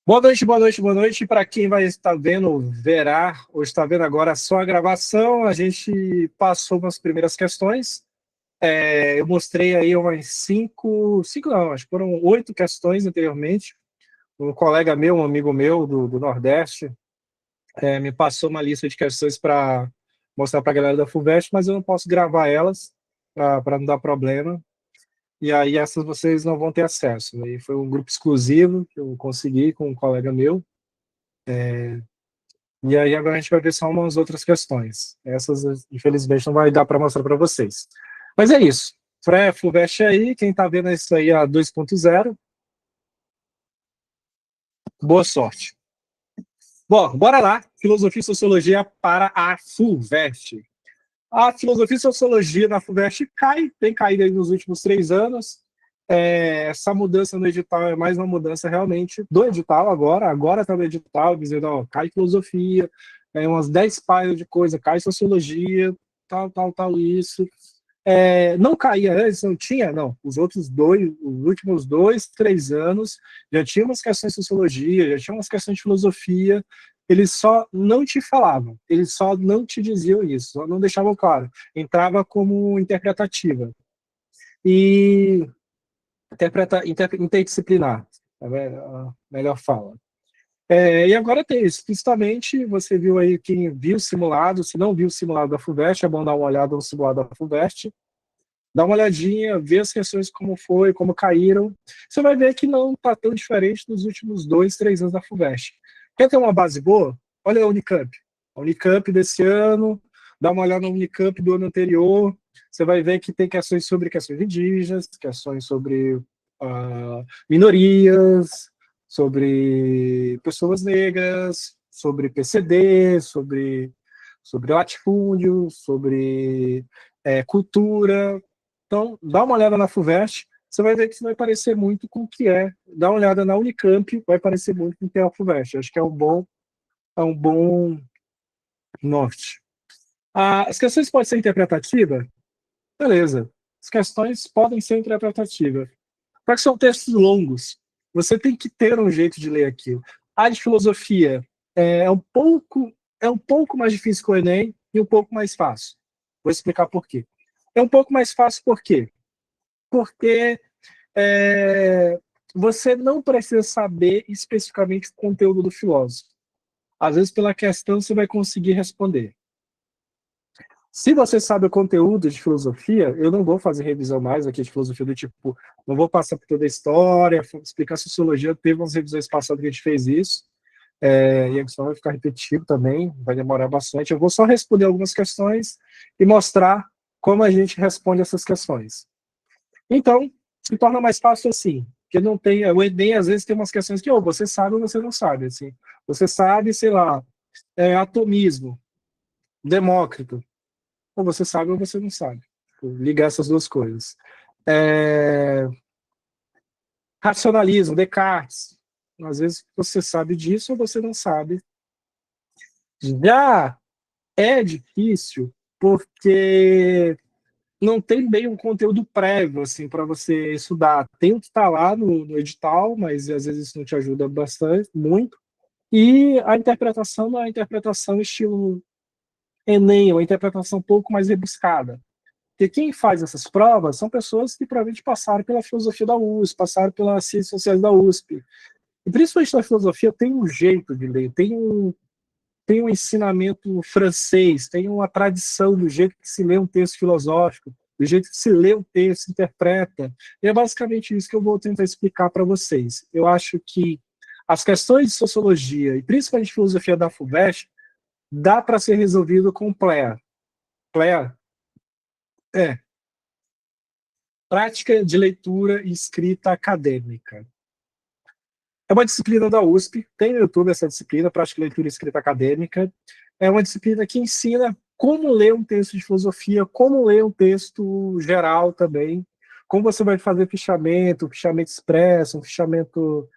Boa noite, boa noite, boa noite. Para quem vai estar vendo, verá, ou está vendo agora só a gravação, a gente passou umas primeiras questões. Eu mostrei aí umas cinco não, acho que foram 8 questões anteriormente. Um colega meu, um amigo meu do Nordeste, me passou uma lista de questões para mostrar para a galera da FUVEST, mas eu não posso gravar elas para não dar problema. E aí essas vocês não vão ter acesso. Aí foi um grupo exclusivo que eu consegui com um colega meu. E aí agora a gente vai ver só umas outras questões. Essas, infelizmente, não vai dar para mostrar para vocês. Mas é isso. FUVEST aí, quem está vendo isso aí a 2.0, boa sorte. Bom, bora lá. Filosofia e Sociologia para a FUVEST. A filosofia e sociologia na FUVEST tem caído aí nos últimos 3 anos. Essa mudança no edital é mais uma mudança realmente do edital agora está no edital, dizendo, ó, cai filosofia, umas 10 páginas de coisa, cai sociologia, tal, isso. Não caía antes, não tinha, não. Os últimos 2, 3 anos, já tinha umas questões de sociologia, já tinha umas questões de filosofia, eles só não te falavam, eles só não te diziam isso, só não deixavam claro. Entrava como interpretativa. E interdisciplinar, é a melhor fala. E agora tem explicitamente, você viu aí quem viu o simulado, se não viu o simulado da FUVEST, é bom dar uma olhada no simulado da FUVEST, dá uma olhadinha, vê as questões como foi, como caíram, você vai ver que não está tão diferente dos últimos 2, 3 anos da FUVEST. Quer ter uma base boa? Olha a Unicamp. A Unicamp desse ano, dá uma olhada na Unicamp do ano anterior, você vai ver que tem questões sobre questões indígenas, questões sobre minorias, sobre pessoas negras, sobre PCD, sobre latifúndio, sobre cultura. Então, dá uma olhada na FUVEST, você vai ver que isso vai parecer muito com o que é. Dá uma olhada na Unicamp, vai parecer muito com o que é a FUVEST. Acho que é um bom norte. As questões podem ser interpretativas? Beleza. As questões podem ser interpretativas. Só que são textos longos. Você tem que ter um jeito de ler aquilo. A de filosofia é um pouco mais difícil que o Enem e um pouco mais fácil. Vou explicar por quê. É um pouco mais fácil por quê? Porque você não precisa saber especificamente o conteúdo do filósofo. Às vezes, pela questão, você vai conseguir responder. Se você sabe o conteúdo de filosofia, eu não vou fazer revisão mais aqui de filosofia do tipo, não vou passar por toda a história, explicar sociologia, teve umas revisões passadas que a gente fez isso, e a questão vai ficar repetitivo também, vai demorar bastante. Eu vou só responder algumas questões e mostrar como a gente responde essas questões. Então, se torna mais fácil assim, porque não tem, o Enem às vezes tem umas questões que ou você sabe ou você não sabe, assim. Você sabe, sei lá, atomismo, Demócrito, ou você sabe ou você não sabe. Ligar essas duas coisas. Racionalismo, Descartes, às vezes você sabe disso ou você não sabe. Já é difícil porque não tem bem um conteúdo prévio assim para você estudar. Tem o que está lá no edital, mas às vezes isso não te ajuda bastante, muito. E a interpretação não é a interpretação estilo Enem, é uma interpretação um pouco mais rebuscada. Porque quem faz essas provas são pessoas que provavelmente passaram pela filosofia da USP, passaram pelas ciências sociais da USP. E principalmente na filosofia tem um jeito de ler, tem um ensinamento francês, tem uma tradição do jeito que se lê um texto filosófico, do jeito que se lê um texto, se interpreta. E é basicamente isso que eu vou tentar explicar para vocês. Eu acho que as questões de sociologia, e principalmente de filosofia da FUVEST, dá para ser resolvido com PLEA. PLEA é Prática de Leitura e Escrita Acadêmica. É uma disciplina da USP, tem no YouTube essa disciplina, Prática de Leitura e Escrita Acadêmica. É uma disciplina que ensina como ler um texto de filosofia, como ler um texto geral também, como você vai fazer fichamento expresso, um fichamento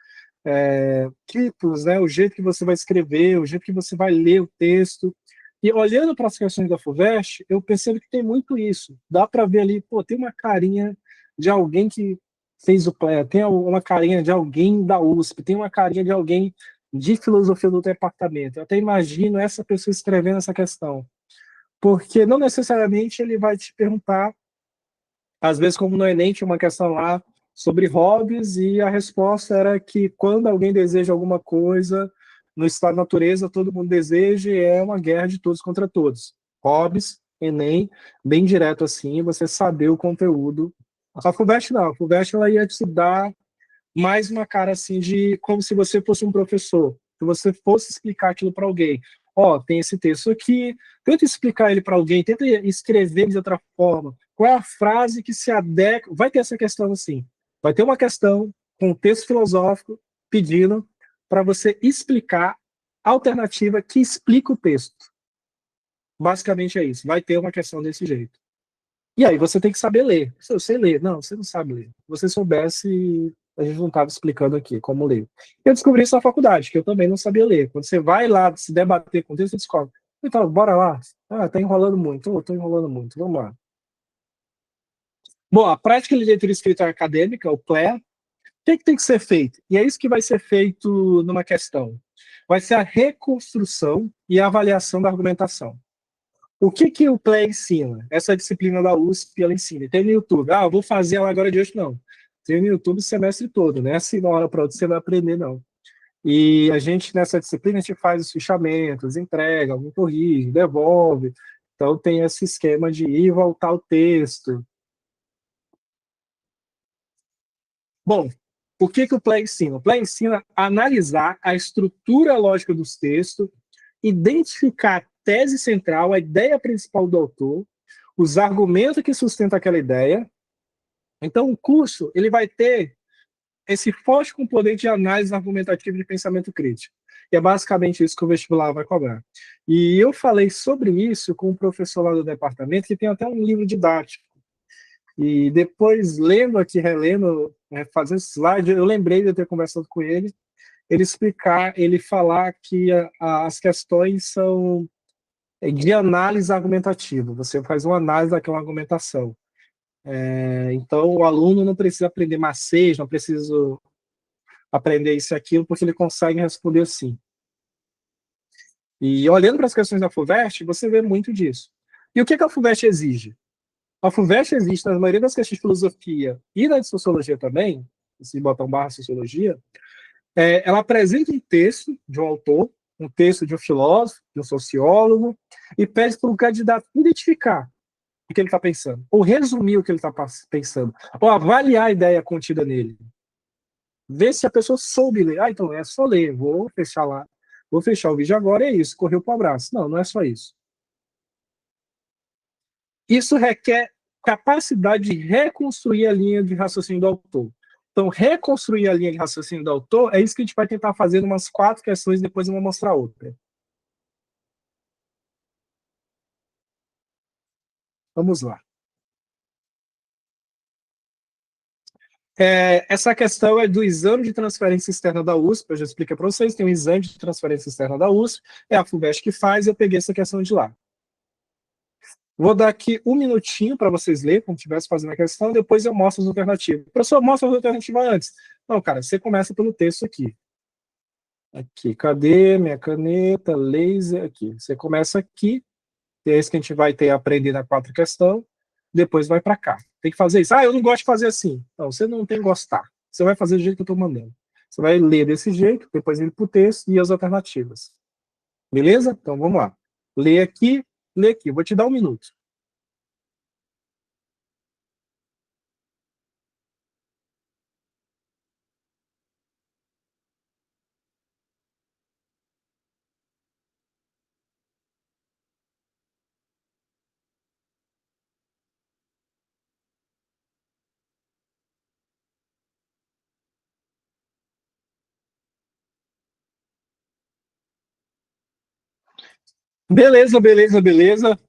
tipos, né? O jeito que você vai escrever, o jeito que você vai ler o texto. E olhando para as questões da FUVEST, eu percebo que tem muito isso. Dá para ver ali, pô, tem uma carinha de alguém que fez o PLE, tem uma carinha de alguém da USP, tem uma carinha de alguém de filosofia do departamento. Eu até imagino essa pessoa escrevendo essa questão. Porque não necessariamente ele vai te perguntar, às vezes, como no Enem, tinha uma questão lá sobre hobbies, e a resposta era que quando alguém deseja alguma coisa no estado da natureza, todo mundo deseja, e é uma guerra de todos contra todos. Hobbies, Enem, bem direto assim, você saber o conteúdo. A FUVEST não, a FUVEST ela ia te dar mais uma cara assim de como se você fosse um professor, se você fosse explicar aquilo para alguém. Ó, tem esse texto aqui, tenta explicar ele para alguém, tenta escrever de outra forma. Qual é a frase que se adequa? Vai ter essa questão assim. Vai ter uma questão com um texto filosófico pedindo para você explicar a alternativa que explica o texto. Basicamente é isso. Vai ter uma questão desse jeito. E aí você tem que saber ler. Se eu sei ler, não, você não sabe ler. Se você soubesse, a gente não estava explicando aqui como ler. Eu descobri isso na faculdade, que eu também não sabia ler. Quando você vai lá se debater com o texto, você descobre. Então, bora lá. Ah, tá enrolando muito. Tô enrolando muito. Vamos lá. Bom, a prática de leitura e escrita acadêmica, o PLE, o que tem que ser feito? E é isso que vai ser feito numa questão. Vai ser a reconstrução e a avaliação da argumentação. O que o PLE ensina? Essa disciplina da USP, ela ensina. Tem no YouTube. Ah, eu vou fazer ela agora de hoje, não. Tem no YouTube o semestre todo, né? Assim, de uma hora para outra você vai aprender, não. E a gente, nessa disciplina, a gente faz os fichamentos, entrega, algum corrige, devolve. Então, tem esse esquema de ir e voltar o texto. Bom, o que o PLE ensina? O PLE ensina a analisar a estrutura lógica dos textos, identificar a tese central, a ideia principal do autor, os argumentos que sustentam aquela ideia. Então, o curso ele vai ter esse forte componente de análise argumentativa e de pensamento crítico. E é basicamente isso que o vestibular vai cobrar. E eu falei sobre isso com um professor lá do departamento, que tem até um livro didático. E depois, lendo aqui, relendo, fazendo slide, eu lembrei de ter conversado com ele, ele falar que as questões são de análise argumentativa. Você faz uma análise daquela argumentação. Então, o aluno não precisa aprender macete, não precisa aprender isso e aquilo, porque ele consegue responder sim. E olhando para as questões da FUVEST, você vê muito disso. E o que a FUVEST exige? A FUVEST existe, na maioria das questões de filosofia e na de sociologia também, se botar um barra sociologia, ela apresenta um texto de um autor, um texto de um filósofo, de um sociólogo, e pede para o candidato identificar o que ele está pensando, ou resumir o que ele está pensando, ou avaliar a ideia contida nele. Ver se a pessoa soube ler. Ah, então é só ler, vou fechar lá, vou fechar o vídeo agora, é isso, correu para o abraço. Não, não é só isso. Isso requer capacidade de reconstruir a linha de raciocínio do autor. Então, reconstruir a linha de raciocínio do autor é isso que a gente vai tentar fazer em umas 4 questões, depois eu vou mostrar outra. Vamos lá. Essa questão é do exame de transferência externa da USP, eu já expliquei para vocês, tem um exame de transferência externa da USP, é a FUVEST que faz, e eu peguei essa questão de lá. Vou dar aqui um minutinho para vocês lerem, como estivesse fazendo a questão, depois eu mostro as alternativas. Professor, mostra as alternativas antes. Não, cara, você começa pelo texto aqui. Aqui, cadê minha caneta, laser, aqui. Você começa aqui, é esse que a gente vai ter a aprender na 4 questão, depois vai para cá. Tem que fazer isso. Ah, eu não gosto de fazer assim. Não, você não tem que gostar. Você vai fazer do jeito que eu estou mandando. Você vai ler desse jeito, depois ir para o texto e as alternativas. Beleza? Então vamos lá. Lê aqui, lê aqui. Vou te dar um minuto. Beleza, beleza, beleza.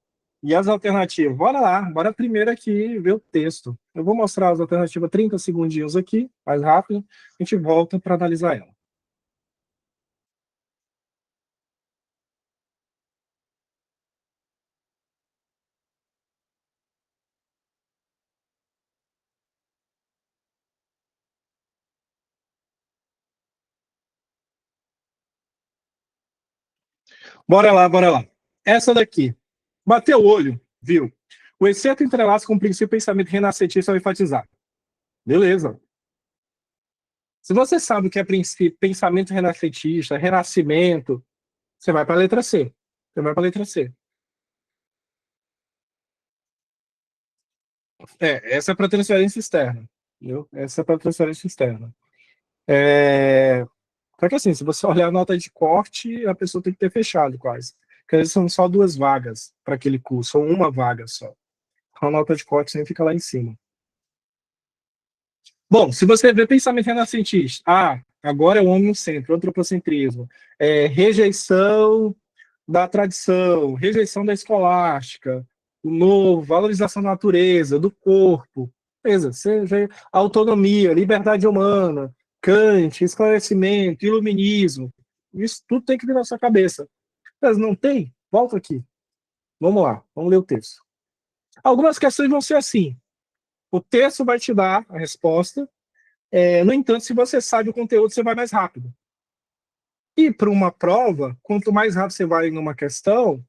E as alternativas? Bora lá, bora primeiro aqui ver o texto. Eu vou mostrar as alternativas 30 segundinhos aqui, mais rápido, a gente volta para analisar ela. Bora lá, bora lá. Essa daqui. Bateu o olho, viu? O exceto entrelaça com o princípio pensamento renascentista ao enfatizar. Beleza. Se você sabe o que é princípio, pensamento renascentista, renascimento, você vai para a letra C. Você vai para a letra C. Essa é para transferência externa. Entendeu? Essa é para transferência externa. Só que assim, se você olhar a nota de corte, a pessoa tem que ter fechado quase. Porque são só 2 vagas para aquele curso, ou uma vaga só. Então a nota de corte sempre fica lá em cima. Bom, se você vê pensamento renascentista, agora é o homem no centro, antropocentrismo, rejeição da tradição, rejeição da escolástica, o novo, valorização da natureza, do corpo, beleza, autonomia, liberdade humana, Kant, esclarecimento, iluminismo, isso tudo tem que vir na sua cabeça. Mas não tem? Volta aqui. Vamos lá, vamos ler o texto. Algumas questões vão ser assim. O texto vai te dar a resposta. No entanto, se você sabe o conteúdo, você vai mais rápido. E para uma prova, quanto mais rápido você vai numa questão,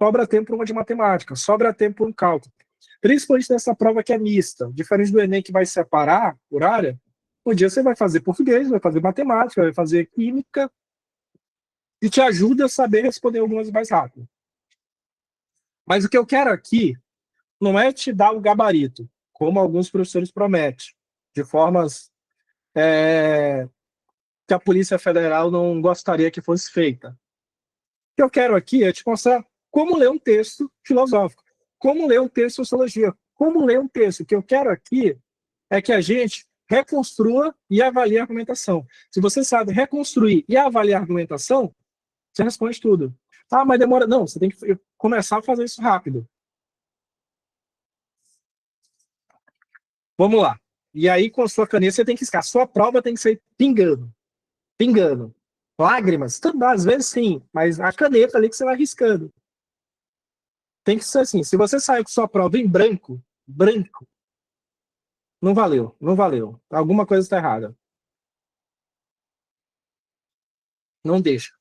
sobra tempo para uma de matemática, sobra tempo para um cálculo. Principalmente nessa prova que é mista, diferente do Enem que vai separar por área, um dia você vai fazer português, vai fazer matemática, vai fazer química, e te ajuda a saber responder algumas mais rápido. Mas o que eu quero aqui não é te dar o gabarito, como alguns professores prometem, de formas que a Polícia Federal não gostaria que fosse feita. O que eu quero aqui é te mostrar como ler um texto filosófico, como ler um texto de sociologia, como ler um texto. O que eu quero aqui é que a gente reconstrua e avalie a argumentação. Se você sabe reconstruir e avaliar a argumentação, você responde tudo. Mas demora. Não, você tem que começar a fazer isso rápido. Vamos lá. E aí, com a sua caneta, você tem que riscar. Sua prova tem que ser pingando. Pingando. Lágrimas? Às vezes sim, mas a caneta ali que você vai riscando. Tem que ser assim. Se você sair com sua prova em branco, branco, não valeu, não valeu. Alguma coisa está errada. Não deixa.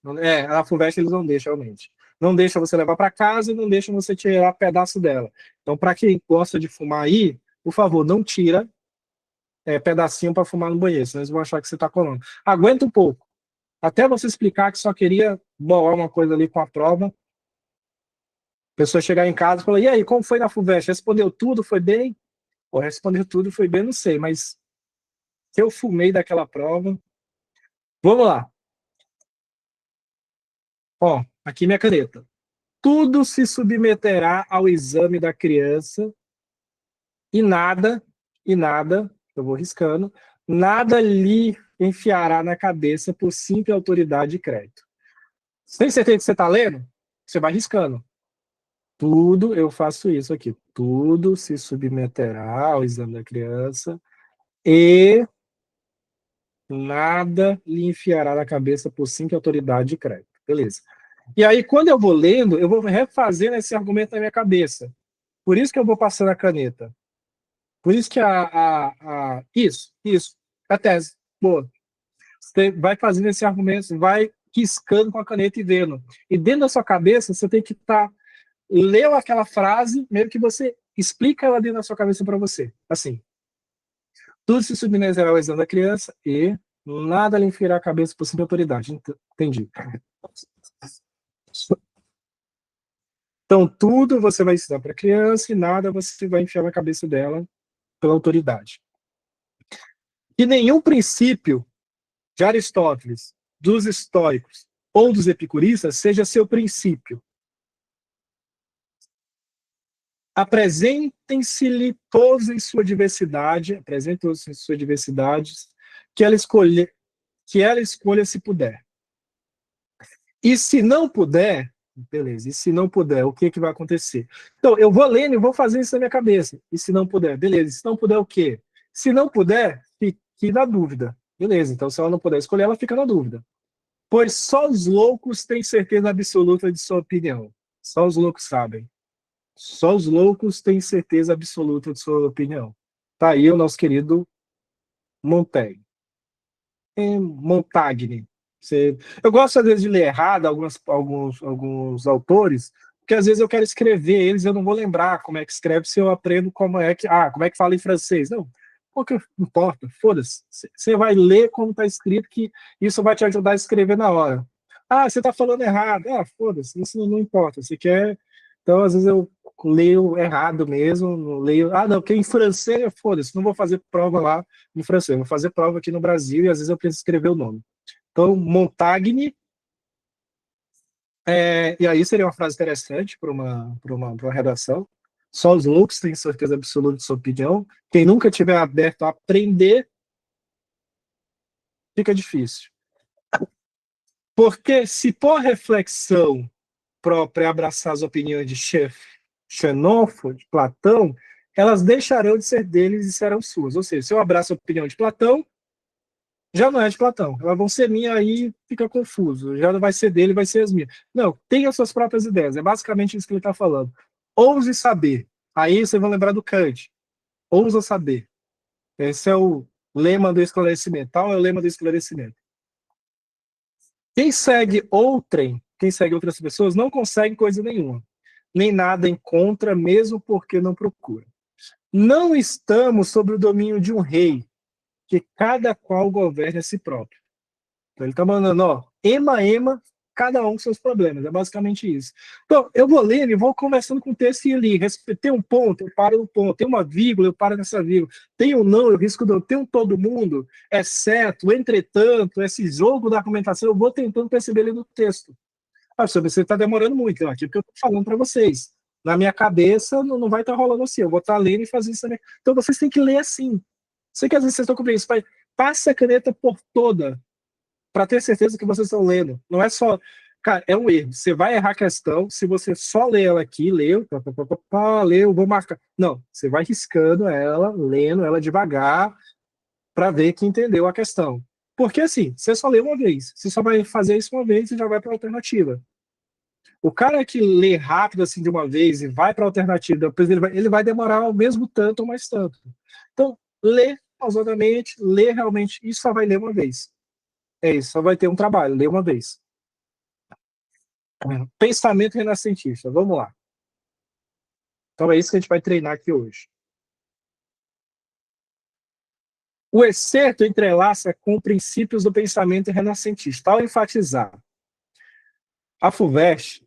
A FUVEST eles não deixam, realmente. Não deixa você levar para casa e não deixa você tirar pedaço dela. Então, para quem gosta de fumar aí, por favor, não tira pedacinho para fumar no banheiro, senão eles vão achar que você está colando. Aguenta um pouco. Até você explicar que só queria bolar uma coisa ali com a prova. A pessoa chegar em casa e falar, e aí, como foi na FUVEST? Respondeu tudo, foi bem? Pô, respondeu tudo, foi bem, não sei, mas que eu fumei daquela prova. Vamos lá. Ó, aqui minha caneta. Tudo se submeterá ao exame da criança e nada, eu vou riscando, nada lhe enfiará na cabeça por simples autoridade de crédito. Você tem certeza que você está lendo? Você vai riscando. Tudo, eu faço isso aqui. Tudo se submeterá ao exame da criança e nada lhe enfiará na cabeça por simples autoridade de crédito. Beleza. E aí, quando eu vou lendo, eu vou refazendo esse argumento na minha cabeça. Por isso que eu vou passando a caneta. Por isso que isso, a tese. Boa. Você vai fazendo esse argumento, vai riscando com a caneta e vendo. E dentro da sua cabeça, você tem que estar. Leu aquela frase, meio que você explica ela dentro da sua cabeça para você. Assim. Tudo se submeterá ao exame da criança e nada lhe enfiará a cabeça por simples autoridade. Entendi. Então, tudo você vai ensinar para a criança e nada você vai enfiar na cabeça dela pela autoridade. E nenhum princípio de Aristóteles, dos estoicos ou dos epicuristas seja seu princípio. Apresentem-se-lhe todos em sua diversidade, apresentem-se em sua diversidade, que ela escolha se puder. E se não puder, beleza, e se não puder, o que, que vai acontecer? Então, eu vou lendo e vou fazendo isso na minha cabeça. E se não puder, beleza, e se não puder, o quê? Se não puder, fique na dúvida. Beleza, então se ela não puder escolher, ela fica na dúvida. Pois só os loucos têm certeza absoluta de sua opinião. Só os loucos sabem. Só os loucos têm certeza absoluta de sua opinião. Tá aí o nosso querido Montaigne. Montagne. Eu gosto, às vezes, de ler errado alguns autores, porque às vezes eu quero escrever eles, eu não vou lembrar como é que escreve se eu aprendo como é que fala em francês. Não, pouco importa, foda-se. Você vai ler como está escrito, que isso vai te ajudar a escrever na hora. Ah, você está falando errado. Ah, foda-se, isso não importa. Você quer. Então, às vezes eu leio errado mesmo, não leio. Ah, não, porque em francês, foda-se, não vou fazer prova lá em francês, vou fazer prova aqui no Brasil e às vezes eu preciso escrever o nome. Então, Montagne, e aí seria uma frase interessante para uma redação. Só os loucos têm certeza absoluta de sua opinião. Quem nunca tiver aberto a aprender, fica difícil. Porque se por reflexão própria abraçar as opiniões de Xenófono, de Platão, elas deixarão de ser deles e serão suas. Ou seja, se eu abraço a opinião de Platão, já não é de Platão. Elas vão ser minhas, aí fica confuso. Já não vai ser dele, vai ser as minhas. Não, tenha suas próprias ideias. É basicamente isso que ele está falando. Ouse saber. Aí vocês vão lembrar do Kant. Ousa saber. Esse é o lema do esclarecimento. Tal é o lema do esclarecimento. Quem segue outras pessoas, não consegue coisa nenhuma. Nem nada encontra, mesmo porque não procura. Não estamos sob o domínio de um rei, que cada qual governa a si próprio. Então, ele está mandando, ó, ema, cada um com seus problemas. É basicamente isso. Então, eu vou lendo e vou conversando com o texto e ali. Tem um ponto, eu paro no ponto. Tem uma vírgula, eu paro nessa vírgula. Tem um não, eu risco não. Tem um todo mundo, exceto, entretanto, esse jogo da argumentação, eu vou tentando perceber ali no texto. Ah, você está demorando muito, então, aqui porque eu estou falando para vocês. Na minha cabeça, não vai estar rolando assim. Eu vou estar lendo e fazendo isso também. Então, vocês têm que ler assim. Sei que às vezes vocês estão com isso, mas passa a caneta por toda para ter certeza que vocês estão lendo. Não é só. Cara, é um erro. Você vai errar a questão se você só lê ela aqui, leu, leu, vou marcar. Não, você vai riscando ela, lendo ela devagar, para ver que entendeu a questão. Porque assim, você só lê uma vez. Você só vai fazer isso uma vez e já vai para a alternativa. O cara que lê rápido assim de uma vez e vai para a alternativa, depois ele vai demorar ao mesmo tanto ou mais tanto. Então, lê pausadamente, lê realmente, e só vai ler uma vez. É isso, só vai ter um trabalho, lê uma vez. Pensamento renascentista, vamos lá. Então é isso que a gente vai treinar aqui hoje. O excerto entrelaça com princípios do pensamento renascentista. Ao enfatizar a FUVEST,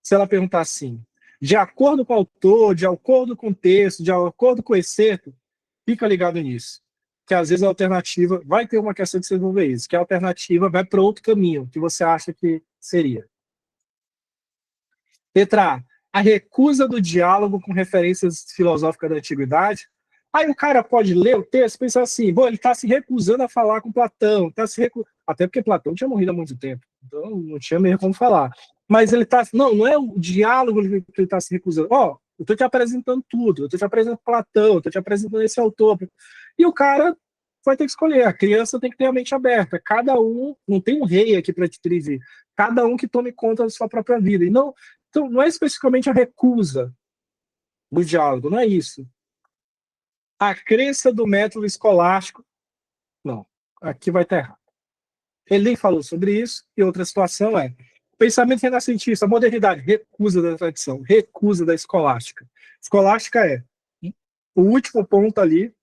se ela perguntar assim, de acordo com o autor, de acordo com o texto, de acordo com o excerto, fica ligado nisso. Que às vezes a alternativa vai ter uma questão de se desenvolver isso, que a alternativa vai para outro caminho que você acha que seria. Letra A recusa do diálogo com referências filosóficas da antiguidade. Aí o cara pode ler o texto e pensar assim, bom, ele está se recusando a falar com Platão, até porque Platão tinha morrido há muito tempo, então não tinha mesmo como falar. Mas ele está, não é o diálogo que ele está se recusando. Ó, eu estou te apresentando tudo, eu estou te apresentando Platão, eu estou te apresentando esse autor. E o cara vai ter que escolher, a criança tem que ter a mente aberta, cada um, não tem um rei aqui para te dirigir, cada um que tome conta da sua própria vida. E não, então, não é especificamente a recusa do diálogo, não é isso. A crença do método escolástico, não, aqui vai estar errado. Ele nem falou sobre isso, e outra situação é pensamento renascentista, modernidade, recusa da tradição, recusa da escolástica. Escolástica é o último ponto ali,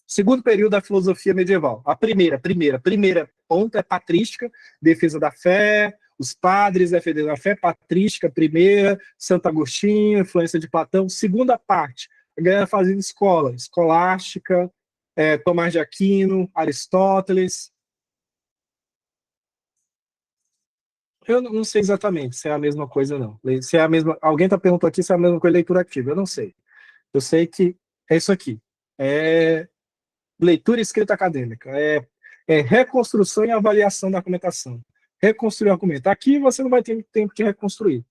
segundo período da filosofia medieval. A primeira ponto é patrística, defesa da fé, os padres defendendo a fé, patrística, primeira, Santo Agostinho, influência de Platão. Segunda parte, a galera fazendo escola, escolástica, Tomás de Aquino, Aristóteles. Eu não sei exatamente se é a mesma coisa, não. Se é a mesma, alguém está perguntando aqui se é a mesma coisa leitura ativa. Eu não sei. Eu sei que é isso aqui. É leitura e escrita acadêmica. É reconstrução e avaliação da argumentação. Reconstruir o argumento. Aqui você não vai ter tempo de reconstruir.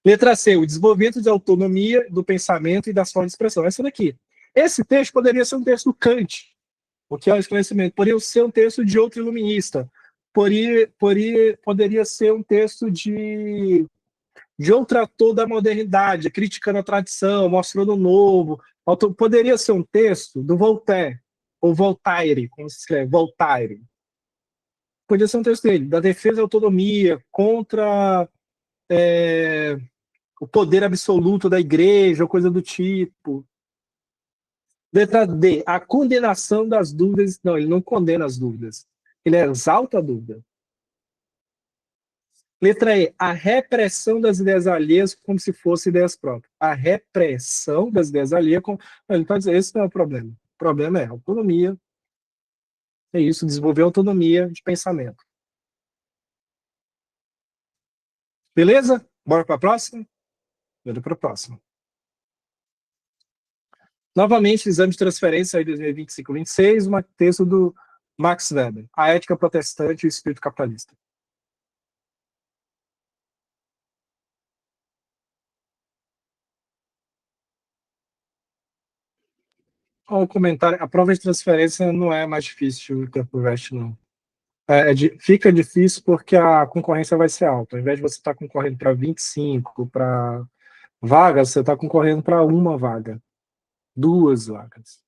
Letra C, o desenvolvimento de autonomia do pensamento e das formas de expressão. Essa daqui. Esse texto poderia ser um texto do Kant, o que é o esclarecimento. Poderia ser um texto de outro iluminista. Poderia ser um texto de outro ator da modernidade, criticando a tradição, mostrando o novo. Poderia ser um texto do Voltaire, ou Voltaire, como se escreve, Voltaire. Podia ser um texto dele, da defesa da autonomia contra o poder absoluto da igreja, ou coisa do tipo. Letra D, a condenação das dúvidas. Não, ele não condena as dúvidas. Ele exalta a dúvida. Letra E, a repressão das ideias alheias como se fossem ideias próprias. A repressão das ideias alheias. Ele está dizendo, esse não é o problema. O problema é a autonomia. É isso, desenvolver autonomia de pensamento. Beleza? Bora para a próxima? Bora para a próxima. Novamente, exame de transferência aí 2025-26, um texto do Max Weber, A Ética Protestante e o Espírito Capitalista. O comentário, a prova de transferência não é mais difícil que a ProVest, não. Fica difícil porque a concorrência vai ser alta. Ao invés de você estar concorrendo para 25 para vagas, você está concorrendo para uma vaga, 2 vagas.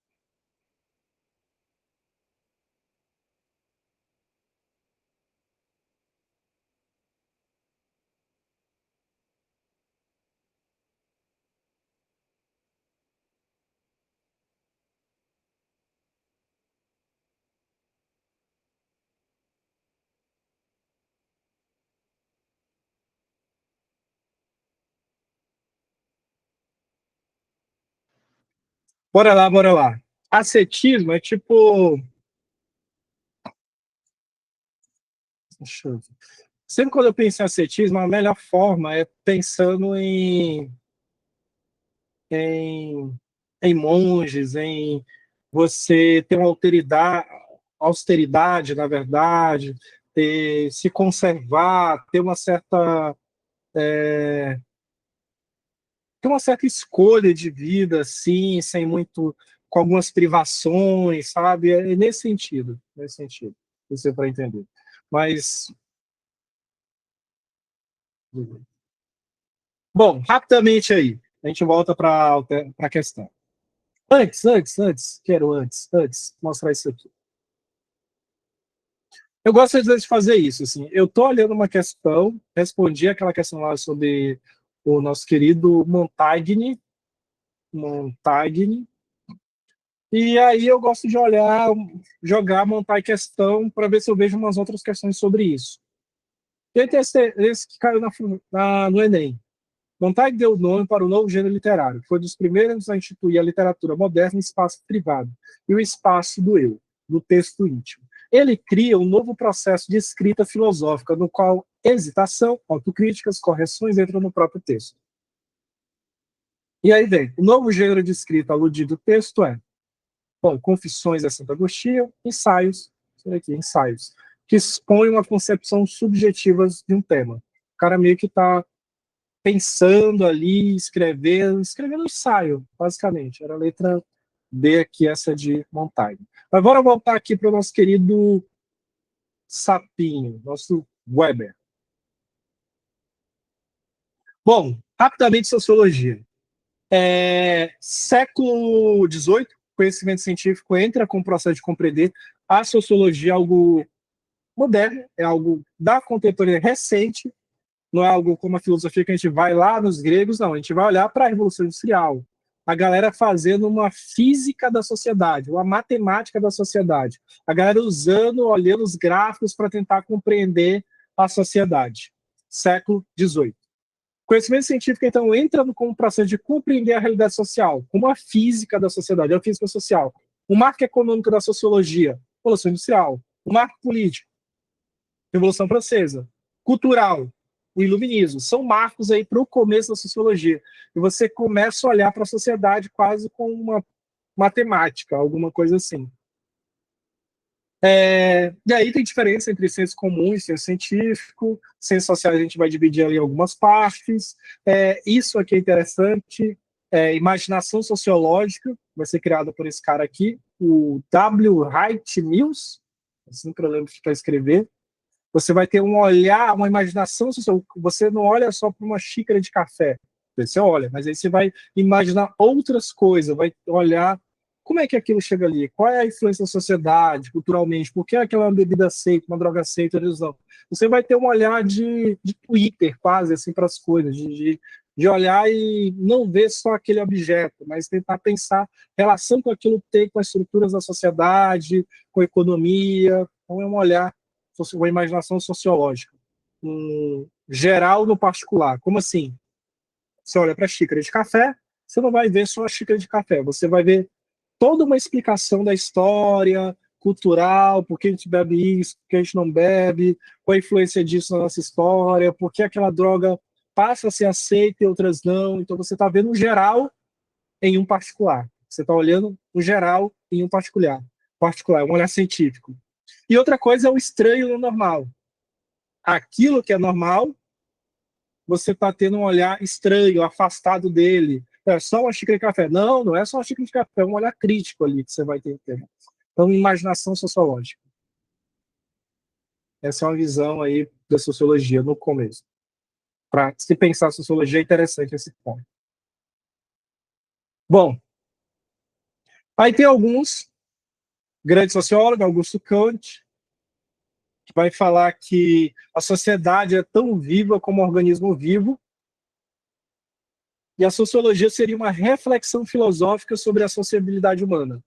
Bora lá, bora lá. Ascetismo é tipo. Deixa eu ver. Sempre quando eu penso em ascetismo, a melhor forma é pensando em, em monges, em você ter uma austeridade, na verdade, se conservar, ter uma certa escolha de vida, assim, sem muito, com algumas privações, sabe? É nesse sentido, você para entender. Mas, bom, rapidamente aí, a gente volta para a questão. Antes, mostrar isso aqui. Eu gosto às vezes de fazer isso, assim. Eu tô olhando uma questão, respondi aquela questão lá sobre o nosso querido Montaigne, e aí eu gosto de olhar, jogar, montar a questão para ver se eu vejo umas outras questões sobre isso. E aí tem esse que caiu no Enem. Montaigne deu nome para o novo gênero literário. Foi dos primeiros a instituir a literatura moderna em espaço privado e o espaço do eu, do texto íntimo. Ele cria um novo processo de escrita filosófica, no qual hesitação, autocríticas, correções entram no próprio texto. E aí vem, o novo gênero de escrita aludido ao texto é, bom, Confissões de Santo Agostinho, ensaios, que expõem uma concepção subjetiva de um tema. O cara meio que está pensando ali, escrevendo um ensaio, basicamente. Era a letra D aqui, essa de Montaigne. Mas bora voltar aqui para o nosso querido Sapinho, nosso Weber. Bom, rapidamente sociologia. Século XVIII, conhecimento científico entra com o processo de compreender a sociologia, algo moderno, é algo da contemporânea recente, não é algo como a filosofia que a gente vai lá nos gregos, não, a gente vai olhar para a Revolução Industrial, a galera fazendo uma física da sociedade, uma matemática da sociedade, a galera usando, olhando os gráficos para tentar compreender a sociedade. Século XVIII. Conhecimento científico, então, entra como processo de compreender a realidade social, como a física da sociedade, a física social. O marco econômico da sociologia, Revolução Industrial. O marco político, Revolução Francesa. Cultural, o iluminismo. São marcos aí para o começo da sociologia. E você começa a olhar para a sociedade quase como uma matemática, alguma coisa assim. E aí tem diferença entre ciências comuns e ciência científico. Ciências sociais a gente vai dividir ali em algumas partes. Isso aqui é interessante. Imaginação sociológica vai ser criada por esse cara aqui, o W. Wright Mills. Assim que eu lembro para escrever. Você vai ter um olhar, uma imaginação social. Você não olha só para uma xícara de café. Você olha, mas aí você vai imaginar outras coisas, vai olhar como é que aquilo chega ali, qual é a influência da sociedade, culturalmente, por que aquela é uma bebida aceita, uma droga aceita, eles não. Você vai ter um olhar de Twitter, quase, assim, para as coisas, de olhar e não ver só aquele objeto, mas tentar pensar relação com aquilo que tem com as estruturas da sociedade, com a economia. Então, é um olhar, uma imaginação sociológica. Geral no particular. Como assim? Você olha para a xícara de café, você não vai ver só a xícara de café, você vai ver toda uma explicação da história cultural, por que a gente bebe isso, por que a gente não bebe, qual a influência disso na nossa história, por que aquela droga passa a ser aceita e outras não. Então você está vendo o geral em um particular. Você está olhando o geral em um particular. Particular, um olhar científico. E outra coisa é o estranho no normal. Aquilo que é normal, você está tendo um olhar estranho, afastado dele. É só uma xícara de café. Não, não é só uma xícara de café, é um olhar crítico ali que você vai ter. Então, imaginação sociológica. Essa é uma visão aí da sociologia no começo. Para se pensar a sociologia é interessante esse ponto. Bom, aí tem alguns grandes sociólogos, Augusto Kant, que vai falar que a sociedade é tão viva como um organismo vivo, e a sociologia seria uma reflexão filosófica sobre a sociabilidade humana,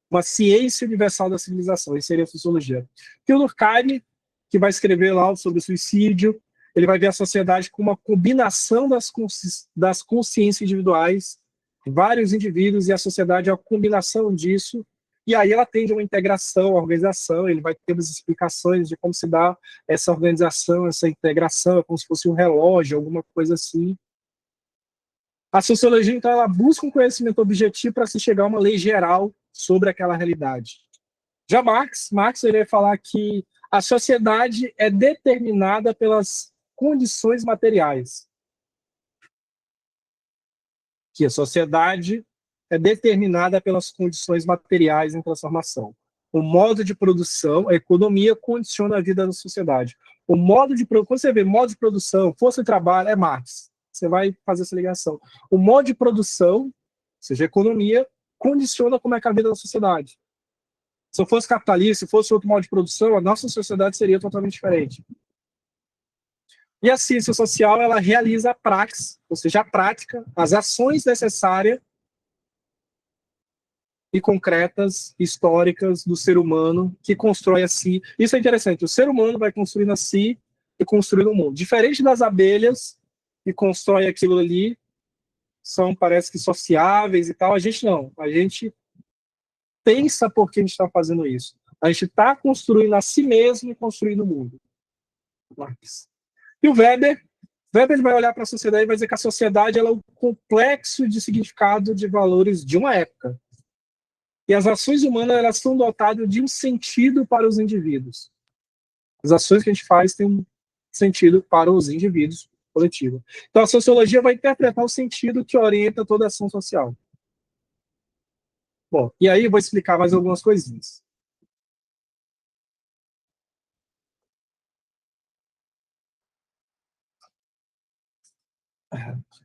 uma ciência universal da civilização. Isso seria a sociologia. Tem o Durkheim, que vai escrever lá sobre o suicídio, ele vai ver a sociedade como uma combinação das consciências individuais, vários indivíduos, e a sociedade é a combinação disso, e aí ela tende a uma integração, a organização, ele vai ter umas explicações de como se dá essa organização, essa integração, é como se fosse um relógio, alguma coisa assim. A sociologia, então, ela busca um conhecimento objetivo para se chegar a uma lei geral sobre aquela realidade. Já Marx ele vai falar que a sociedade é determinada pelas condições materiais. Que a sociedade é determinada pelas condições materiais em transformação. O modo de produção, a economia condiciona a vida da sociedade. O modo de quando você vê modo de produção, força de trabalho, é Marx. Você vai fazer essa ligação. O modo de produção, ou seja, a economia, condiciona como é que é a vida da sociedade. Se eu fosse capitalista, se fosse outro modo de produção, a nossa sociedade seria totalmente diferente. E a ciência social, ela realiza a praxis, ou seja, a prática, as ações necessárias e concretas, históricas do ser humano que constrói a si. Isso é interessante, o ser humano vai construindo a si e construindo o mundo. Diferente das abelhas, que constrói aquilo ali, são, parece que, sociáveis e tal, a gente não. A gente pensa por que a gente está fazendo isso. A gente está construindo a si mesmo e construindo o mundo. E o Weber ele vai olhar para a sociedade e vai dizer que a sociedade ela é um complexo de significado de valores de uma época. E as ações humanas elas são dotadas de um sentido para os indivíduos. As ações que a gente faz têm um sentido para os indivíduos coletivos. Então a sociologia vai interpretar o sentido que orienta toda a ação social. Bom, e aí eu vou explicar mais algumas coisinhas.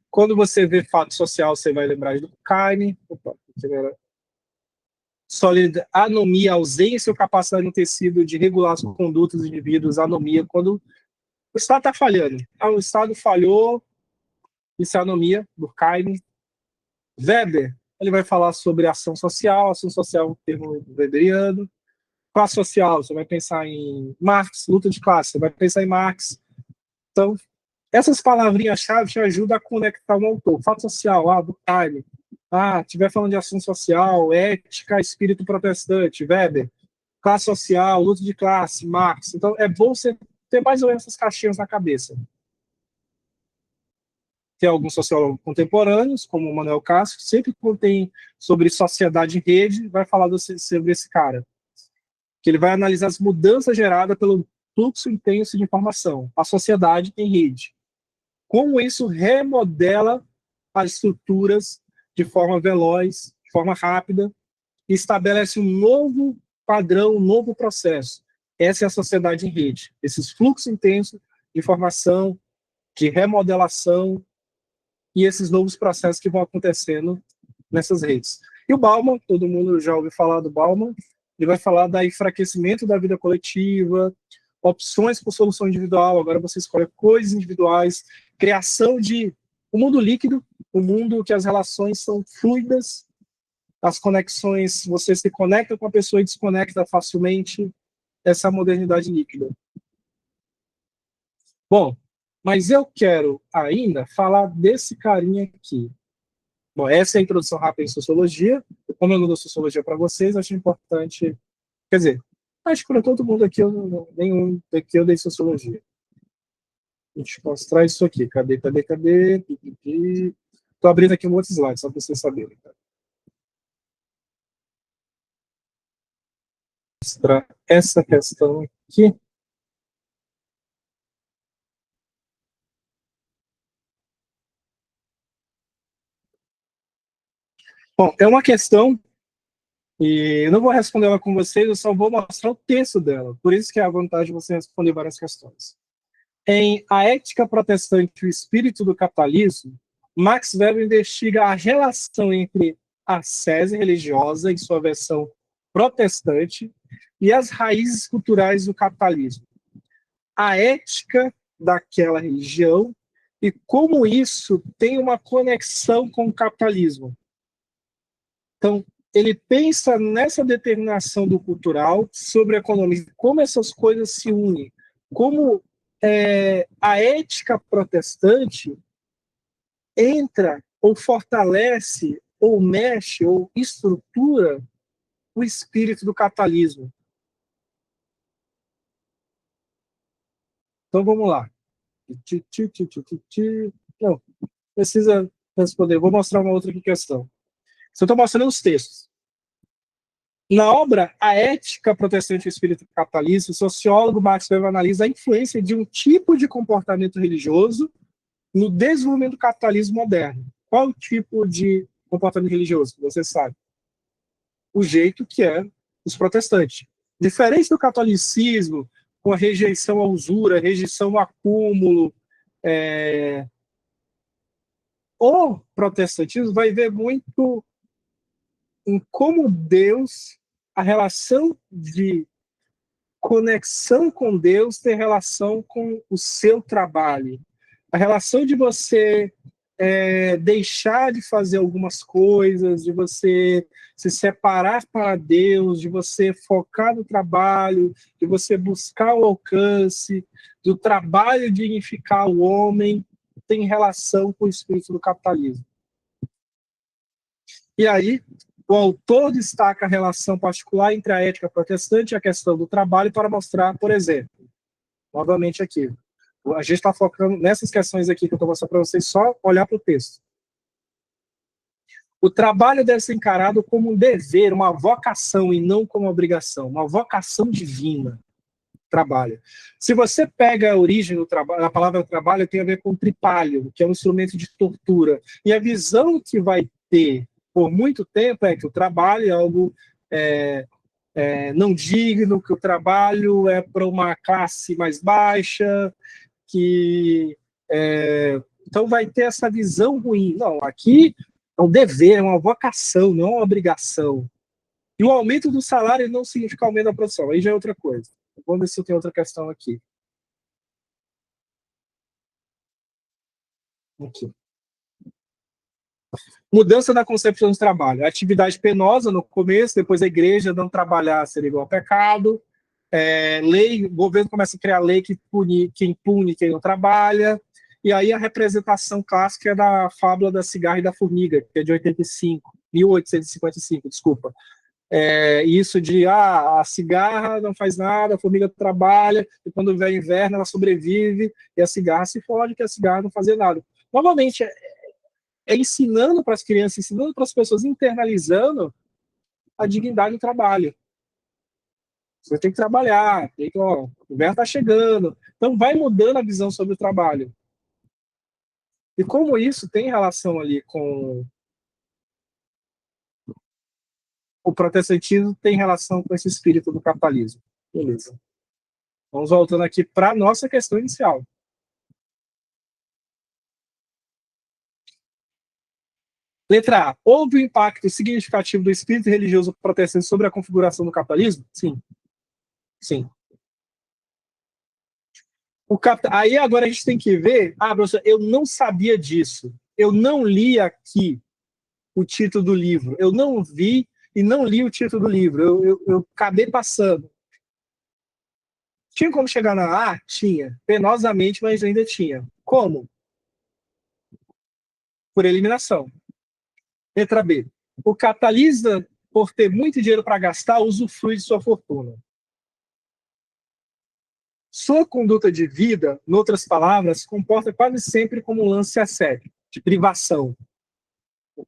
Quando você vê fato social, você vai lembrar do Durkheim. Anomia, ausência ou capacidade no tecido de regular as condutas dos indivíduos, anomia, quando o Estado está falhando. O Estado falhou, isso é anomia, Durkheim. Weber, ele vai falar sobre ação social é um termo weberiano. Classe social, você vai pensar em Marx, luta de classe, você vai pensar em Marx. Então, essas palavrinhas-chave te ajudam a conectar um autor. Fato social, Durkheim. Estiver falando de ação social, ética, espírito protestante, Weber. Classe social, luta de classe, Marx. Então, é bom você ter mais ou menos essas caixinhas na cabeça. Tem alguns sociólogos contemporâneos, como o Manuel Castro, que sempre contém sobre sociedade em rede, vai falar sobre esse cara. Que ele vai analisar as mudanças geradas pelo fluxo intenso de informação, a sociedade em rede. Como isso remodela as estruturas de forma veloz, de forma rápida, e estabelece um novo padrão, um novo processo. Essa é a sociedade em rede. Esses fluxos intensos de informação, de remodelação, e esses novos processos que vão acontecendo nessas redes. E o Bauman, todo mundo já ouviu falar do Bauman, ele vai falar da enfraquecimento da vida coletiva, opções por solução individual, agora você escolhe coisas individuais, criação de um mundo líquido, um mundo que as relações são fluidas, as conexões, você se conecta com a pessoa e desconecta facilmente, essa modernidade líquida. Bom, mas eu quero ainda falar desse carinha aqui. Bom, essa é a introdução rápida em sociologia. Como eu não dou sociologia para vocês, acho importante. Quer dizer, acho que para todo mundo aqui, nenhum daqui eu dei sociologia. A gente mostrar isso aqui. Cadê? Estou abrindo aqui um outro slide, só para vocês saberem. Mostrar essa questão aqui. Bom, é uma questão, e eu não vou responder ela com vocês, eu só vou mostrar o texto dela. Por isso que é a vantagem de você responder várias questões. Em A Ética Protestante e o Espírito do Capitalismo, Max Weber investiga a relação entre a ascese religiosa, em sua versão protestante, e as raízes culturais do capitalismo. A ética daquela religião e como isso tem uma conexão com o capitalismo. Então, ele pensa nessa determinação do cultural sobre a economia, como essas coisas se unem, como a ética protestante entra ou fortalece ou mexe ou estrutura o espírito do capitalismo. Então vamos lá. Não, precisa responder. Vou mostrar uma outra questão. Eu estou mostrando os textos. Na obra A Ética Protestante e o Espírito Capitalista, o sociólogo Max Weber analisa a influência de um tipo de comportamento religioso no desenvolvimento do capitalismo moderno. Qual o tipo de comportamento religioso? Você sabe. O jeito que é os protestantes. Diferente do catolicismo, com a rejeição à usura, rejeição ao acúmulo, o protestantismo vai ver muito em como Deus, a relação de conexão com Deus tem relação com o seu trabalho. A relação de você deixar de fazer algumas coisas, de você se separar para Deus, de você focar no trabalho, de você buscar o alcance, do trabalho dignificar o homem, tem relação com o espírito do capitalismo. E aí, o autor destaca a relação particular entre a ética protestante e a questão do trabalho para mostrar, por exemplo, novamente aqui, a gente está focando nessas questões aqui que eu estou mostrando para vocês, só olhar para o texto. O trabalho deve ser encarado como um dever, uma vocação e não como uma obrigação, uma vocação divina. Trabalho. Se você pega a origem do trabalho, a palavra trabalho tem a ver com tripalho, que é um instrumento de tortura. E a visão que vai ter por muito tempo é que o trabalho é algo não digno, que o trabalho é para uma classe mais baixa, que então vai ter essa visão ruim. Não, aqui é um dever, é uma vocação, não é uma obrigação. E o aumento do salário não significa aumento da produção, aí já é outra coisa. Vamos ver se tem outra questão aqui. Aqui. Mudança na concepção do trabalho. Atividade penosa no começo, depois a igreja não trabalhar seria igual a pecado. Lei, o governo começa a criar lei que impune quem não trabalha. E aí a representação clássica é da fábula da cigarra e da formiga, que é de 1855, desculpa. Isso de a cigarra não faz nada, a formiga trabalha, e quando vem inverno ela sobrevive, e a cigarra se fode, que a cigarra não fazia nada. Novamente, ensinando para as crianças, ensinando para as pessoas, internalizando a dignidade do trabalho. Você tem que trabalhar, o inverno está chegando. Então, vai mudando a visão sobre o trabalho. E como isso tem relação ali com o protestantismo, tem relação com esse espírito do capitalismo. Beleza. Vamos voltando aqui para a nossa questão inicial. Letra A. Houve um impacto significativo do espírito religioso protestante sobre a configuração do capitalismo? Sim. Sim. Aí agora a gente tem que ver. Ah, professor, eu não sabia disso. Eu não li aqui o título do livro. Eu não vi e não li o título do livro. Eu acabei passando. Tinha como chegar na A? Tinha. Penosamente, mas ainda tinha. Como? Por eliminação. Letra B. O capitalista, por ter muito dinheiro para gastar, usufrui de sua fortuna. Sua conduta de vida, em outras palavras, comporta quase sempre como um lance a sério, de privação. O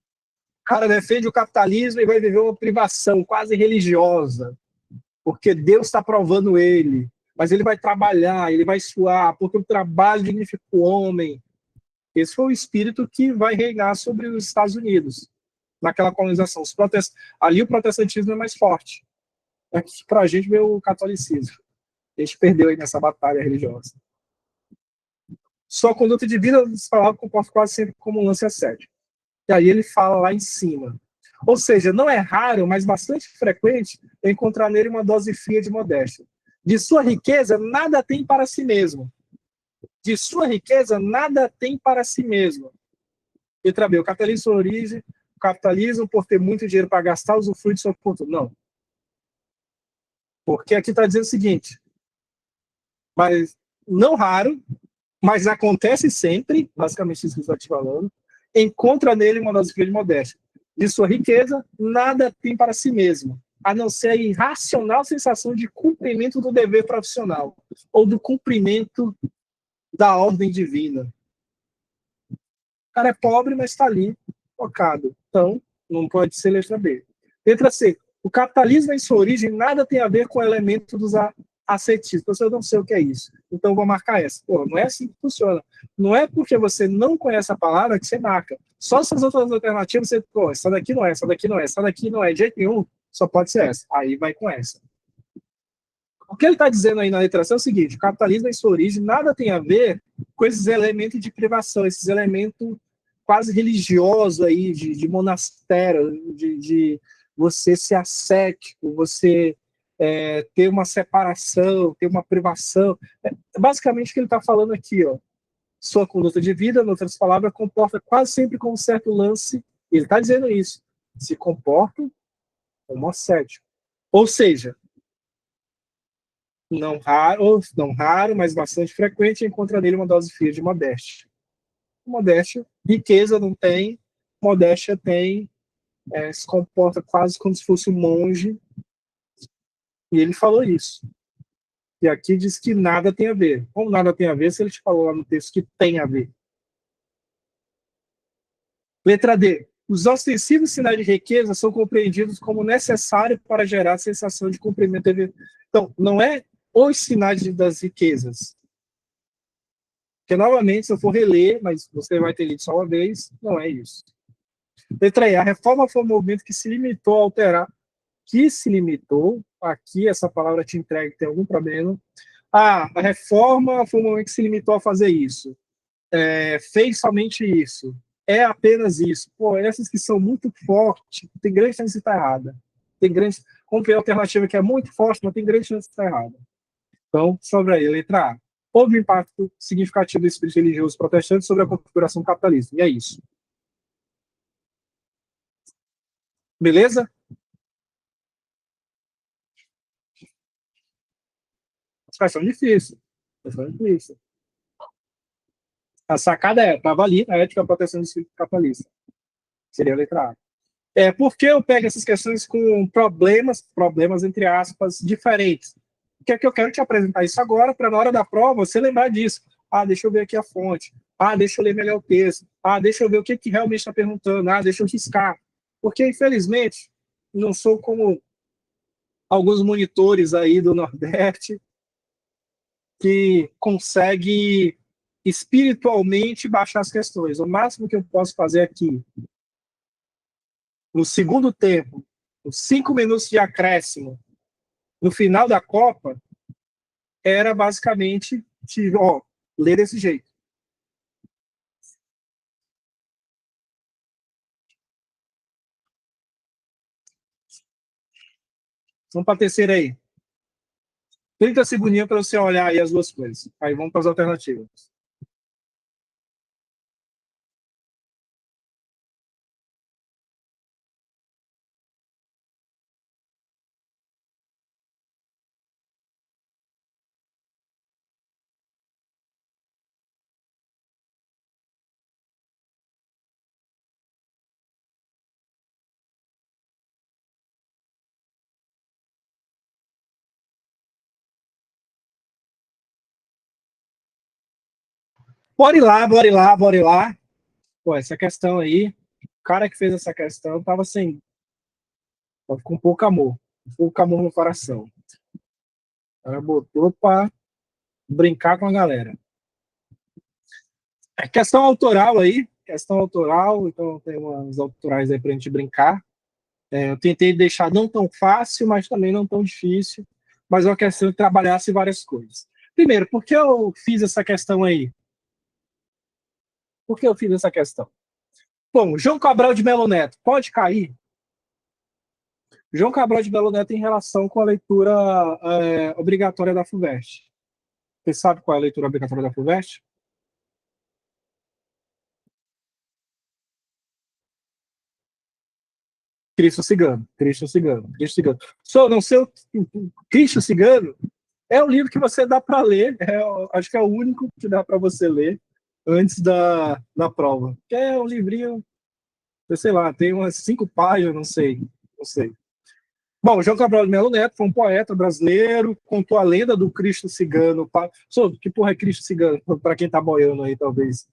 cara defende o capitalismo e vai viver uma privação quase religiosa, porque Deus está provando ele. Mas ele vai trabalhar, ele vai suar, porque o trabalho dignifica o homem. Esse foi o espírito que vai reinar sobre os Estados Unidos, naquela colonização. Ali o protestantismo é mais forte. Aqui, para a gente, veio o catolicismo. A gente perdeu aí nessa batalha religiosa. Sua conduta de vida, falava, comporta quase sempre como um lance a sério. E aí ele fala lá em cima. Ou seja, não é raro, mas bastante frequente encontrar nele uma dose fria de modéstia. De sua riqueza, nada tem para si mesmo. De sua riqueza, nada tem para si mesmo. Letra B, o capitalismo sua origem, o capitalismo, por ter muito dinheiro para gastar, usufrui de sua fortuna. Não. Porque aqui está dizendo o seguinte, mas não raro, mas acontece sempre, basicamente isso que eu estou te falando, encontra nele uma dose de modéstia. De sua riqueza, nada tem para si mesmo, a não ser a irracional sensação de cumprimento do dever profissional ou do cumprimento da ordem divina. O cara é pobre, mas está ali, focado. Então, não pode ser letra B. Letra C. O capitalismo, em sua origem, nada tem a ver com o elemento dos ascetistas. Eu não sei o que é isso. Então, eu vou marcar essa. Pô, não é assim que funciona. Não é porque você não conhece a palavra que você marca. Só essas outras alternativas, você, pô, essa daqui não é, essa daqui não é, essa daqui não é. De jeito nenhum, só pode ser essa. Aí vai com essa. O que ele está dizendo aí na letra C é o seguinte: o capitalismo, em sua origem, nada tem a ver com esses elementos de privação, esses elementos quase religiosos aí, de monastério, de você ser ascético, você ter uma separação, ter uma privação. Basicamente o que ele está falando aqui, ó, sua conduta de vida, em outras palavras, comporta quase sempre com um certo lance, ele está dizendo isso, se comporta como ascético. Ou seja, não raro, mas bastante frequente, encontra nele uma dose fria de modéstia. Modéstia, riqueza não tem, modéstia tem, se comporta quase como se fosse um monge, e ele falou isso. E aqui diz que nada tem a ver. Como nada tem a ver, se ele te falou lá no texto que tem a ver. Letra D. Os ostensivos sinais de riqueza são compreendidos como necessários para gerar a sensação de cumprimento. Então, não é os sinais das riquezas. Porque, novamente, se eu for reler, mas você vai ter lido só uma vez, não é isso. Letra E. A reforma foi um movimento que se limitou a alterar, aqui essa palavra te entrega que tem algum problema. A reforma foi um momento que se limitou a fazer isso. Fez somente isso. É apenas isso. Pô, essas que são muito fortes, tem grande chance de estar errada. Vamos ver a alternativa que é muito forte, mas tem grande chance de estar errada. Então, sobre aí, letra A. Houve um impacto significativo do espírito religioso protestante sobre a configuração capitalista. E é isso. Beleza? Questão difícil. Questão difícil. A sacada estava ali, a ética protestante do espírito capitalista. Seria a letra A. Por que eu pego essas questões com problemas entre aspas, diferentes? Porque é que eu quero te apresentar isso agora, para na hora da prova você lembrar disso. Ah, deixa eu ver aqui a fonte. Ah, deixa eu ler melhor o texto. Ah, deixa eu ver o que realmente está perguntando. Ah, deixa eu riscar. Porque, infelizmente, não sou como alguns monitores aí do Nordeste que consegue espiritualmente baixar as questões. O máximo que eu posso fazer aqui, no segundo tempo, os 5 minutos de acréscimo, no final da Copa, era basicamente ler desse jeito. Vamos para a terceira aí. 30 segundinhos para você olhar aí as duas coisas. Aí vamos para as alternativas. Bora ir lá, bora ir lá, bora ir lá. Pô, essa questão aí, o cara que fez essa questão tava sem. Tava com pouco amor no coração. O cara botou para brincar com a galera. É questão autoral, então tem umas autorais aí pra gente brincar. Eu tentei deixar não tão fácil, mas também não tão difícil, mas uma questão de trabalhasse várias coisas. Primeiro, por que eu fiz essa questão aí? Por que eu fiz essa questão? Bom, João Cabral de Melo Neto, pode cair? João Cabral de Melo Neto em relação com a leitura obrigatória da FUVEST. Você sabe qual é a leitura obrigatória da FUVEST? Cristo Cigano, Cristo Cigano, Cristo Cigano. Só não sei o Cristo Cigano é o livro que você dá para ler, acho que é o único que dá para você ler antes da prova. Que é um livrinho, sei lá, tem umas 5 páginas, não sei. Bom, João Cabral de Melo Neto foi um poeta brasileiro, contou a lenda do Cristo Cigano. Que porra é Cristo Cigano? Para quem tá boiando aí, talvez.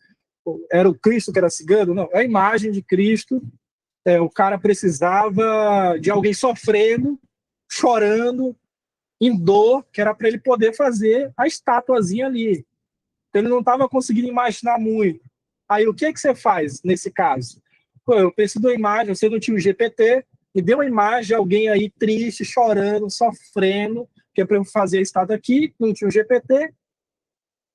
Era o Cristo que era cigano? Não, é a imagem de Cristo. O cara precisava de alguém sofrendo, chorando, em dor, que era para ele poder fazer a estatuazinha ali. Então, ele não estava conseguindo imaginar muito. Aí, o que é que você faz nesse caso? Pô, eu preciso de uma imagem, você não tinha o GPT, me deu uma imagem de alguém aí triste, chorando, sofrendo, que é para eu fazer a estátua aqui, não tinha o GPT.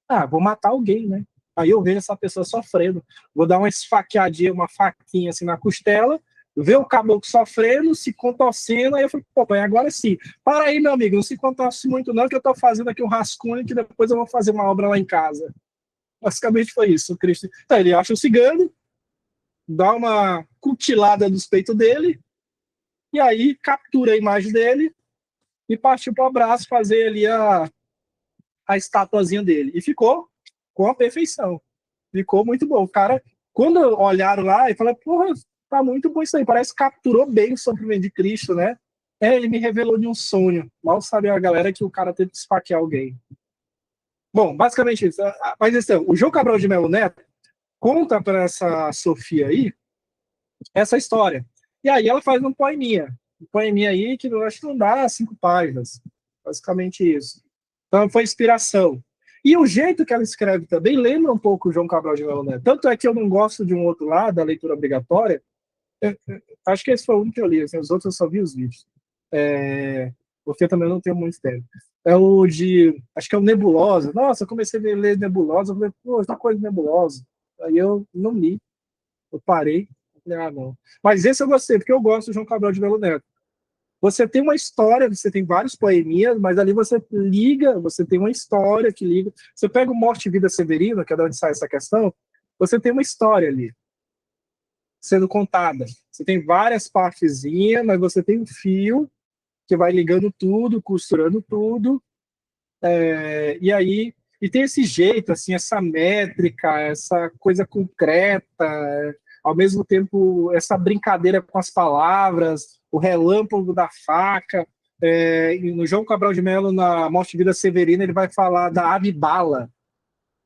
Ah, vou matar alguém, né? Aí eu vejo essa pessoa sofrendo, vou dar uma esfaqueadinha, uma faquinha assim na costela, ver o caboclo sofrendo, se contorcendo, aí eu falei, pô, agora sim. Para aí, meu amigo, não se contorce muito não, que eu tô fazendo aqui um rascunho, que depois eu vou fazer uma obra lá em casa. Basicamente foi isso, o Cristo. Então, ele acha o cigano, dá uma cutilada nos peitos dele, e aí captura a imagem dele e partiu para o abraço fazer ali a estatuazinha dele. E ficou com a perfeição. Ficou muito bom. O cara, quando olharam lá, e falaram, porra, tá muito bom isso aí. Parece que capturou bem o sofrimento de Cristo, né? Ele me revelou de um sonho. Mal sabe a galera que o cara teve que esfaquear alguém. Bom, basicamente isso. Mas então, o João Cabral de Melo Neto conta para essa Sofia aí essa história. E aí ela faz um poeminha aí que eu acho que não dá 5 páginas. Basicamente isso. Então foi inspiração. E o jeito que ela escreve também lembra um pouco o João Cabral de Melo Neto. Tanto é que eu não gosto de um outro lado, da leitura obrigatória. Acho que esse foi o único que eu li, assim, os outros eu só vi os vídeos. Porque também não tenho muito tempo. É o de. Acho que é o Nebulosa. Nossa, eu comecei a ler Nebulosa. Eu falei, pô, essa coisa de Nebulosa. Aí eu não li. Eu parei. Ah, não. Mas esse eu gostei, porque eu gosto do João Cabral de Melo Neto. Você tem uma história, você tem vários poeminhas, mas ali você liga, você tem uma história que liga. Você pega o Morte e Vida Severina, que é de onde sai essa questão, você tem uma história ali sendo contada. Você tem várias partezinhas, mas você tem um fio que vai ligando tudo, costurando tudo, e aí e tem esse jeito, assim, essa métrica, essa coisa concreta, ao mesmo tempo essa brincadeira com as palavras, o relâmpago da faca. No João Cabral de Melo, na Morte e Vida Severina, ele vai falar da ave bala.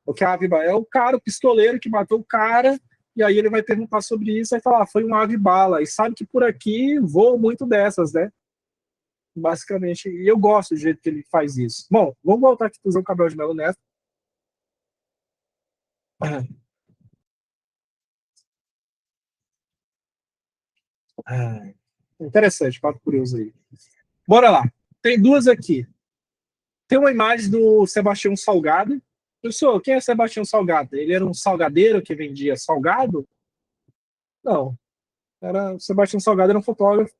O que é a ave bala? É o cara, o pistoleiro que matou o cara, e aí ele vai perguntar sobre isso, e falar, foi uma ave bala. E sabe que por aqui voam muito dessas, né? Basicamente, e eu gosto do jeito que ele faz isso. Bom, vamos voltar aqui para o João Cabral de Melo Neto. Interessante, fato curioso aí. Bora lá. Tem duas aqui. Tem uma imagem do Sebastião Salgado. Pessoal, quem é Sebastião Salgado? Ele era um salgadeiro que vendia salgado? Não. Sebastião Salgado era um fotógrafo.